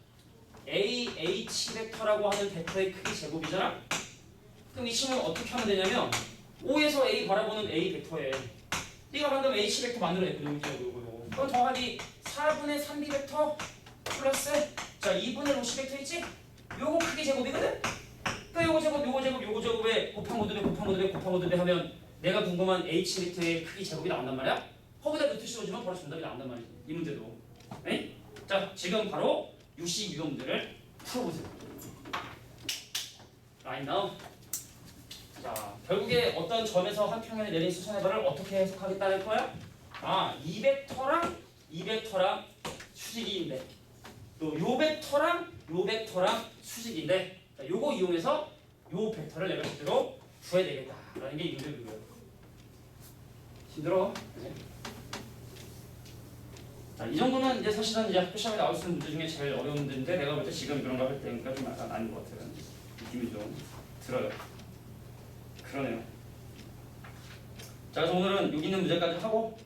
AH 벡터라고 하는 벡터의 크기 제곱이잖아? 그럼 이 친구는 어떻게 하면 되냐면 O에서 A 바라보는 A 벡터에 네가 방금 H 벡터 만들어냈거든. 그럼 더하기 4분의 3B 벡터 플러스 자 2분의 로시 벡터 있지? 요거 크기 제곱이거든? 그러니까 요거 제곱 요거 제곱 요거 제곱에 곱한 모드배 곱한 모드배 곱한 모드배 하면 내가 궁금한 H 벡터의 크기 제곱이 나온단 말이야? 거기다 루트 씌워주면 바로 정답이 나온단 말이지 이 문제도. 네? 자 지금 바로 유시 유형 문제를 풀어보세요. Right now. 자 결국에 어떤 점에서 한 평면에 내린 수선의 발을 어떻게 해석하겠다는 거야? 아 이 벡터랑 수직이인데 또 요 벡터랑 수직인데 자, 요거 이용해서 요 벡터를 내가 실제로 구해야 되겠다라는 게 이 문제고요. 힘들어? 그치? 자, 이 정도는 이제 사실은 이제 학교 시험에 나올 수 있는 문제 중에 제일 어려운 문제인데 내가 볼 때 지금 이런 거 할 때니까 좀 약간 아닌 것 같아요. 느낌이 좀 들어요. 그러네요. 자, 그래서 오늘은 여기 있는 문제까지 하고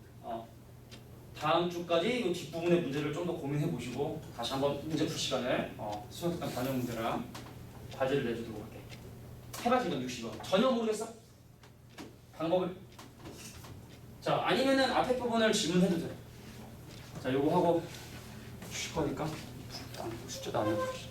다음 주까지 이 뒷부분의 문제를 좀 더 고민해 보시고 다시 한번 문제 풀 시간을 수학특강 반영 문제랑 과제를 내주도록 할게. 해봐 지금 60번. 전혀 모르겠어? 방법을? 자, 아니면은 앞에 부분을 질문해도 돼. 자, 요거 하고 쉴 거니까 숫자도 안 해보시죠.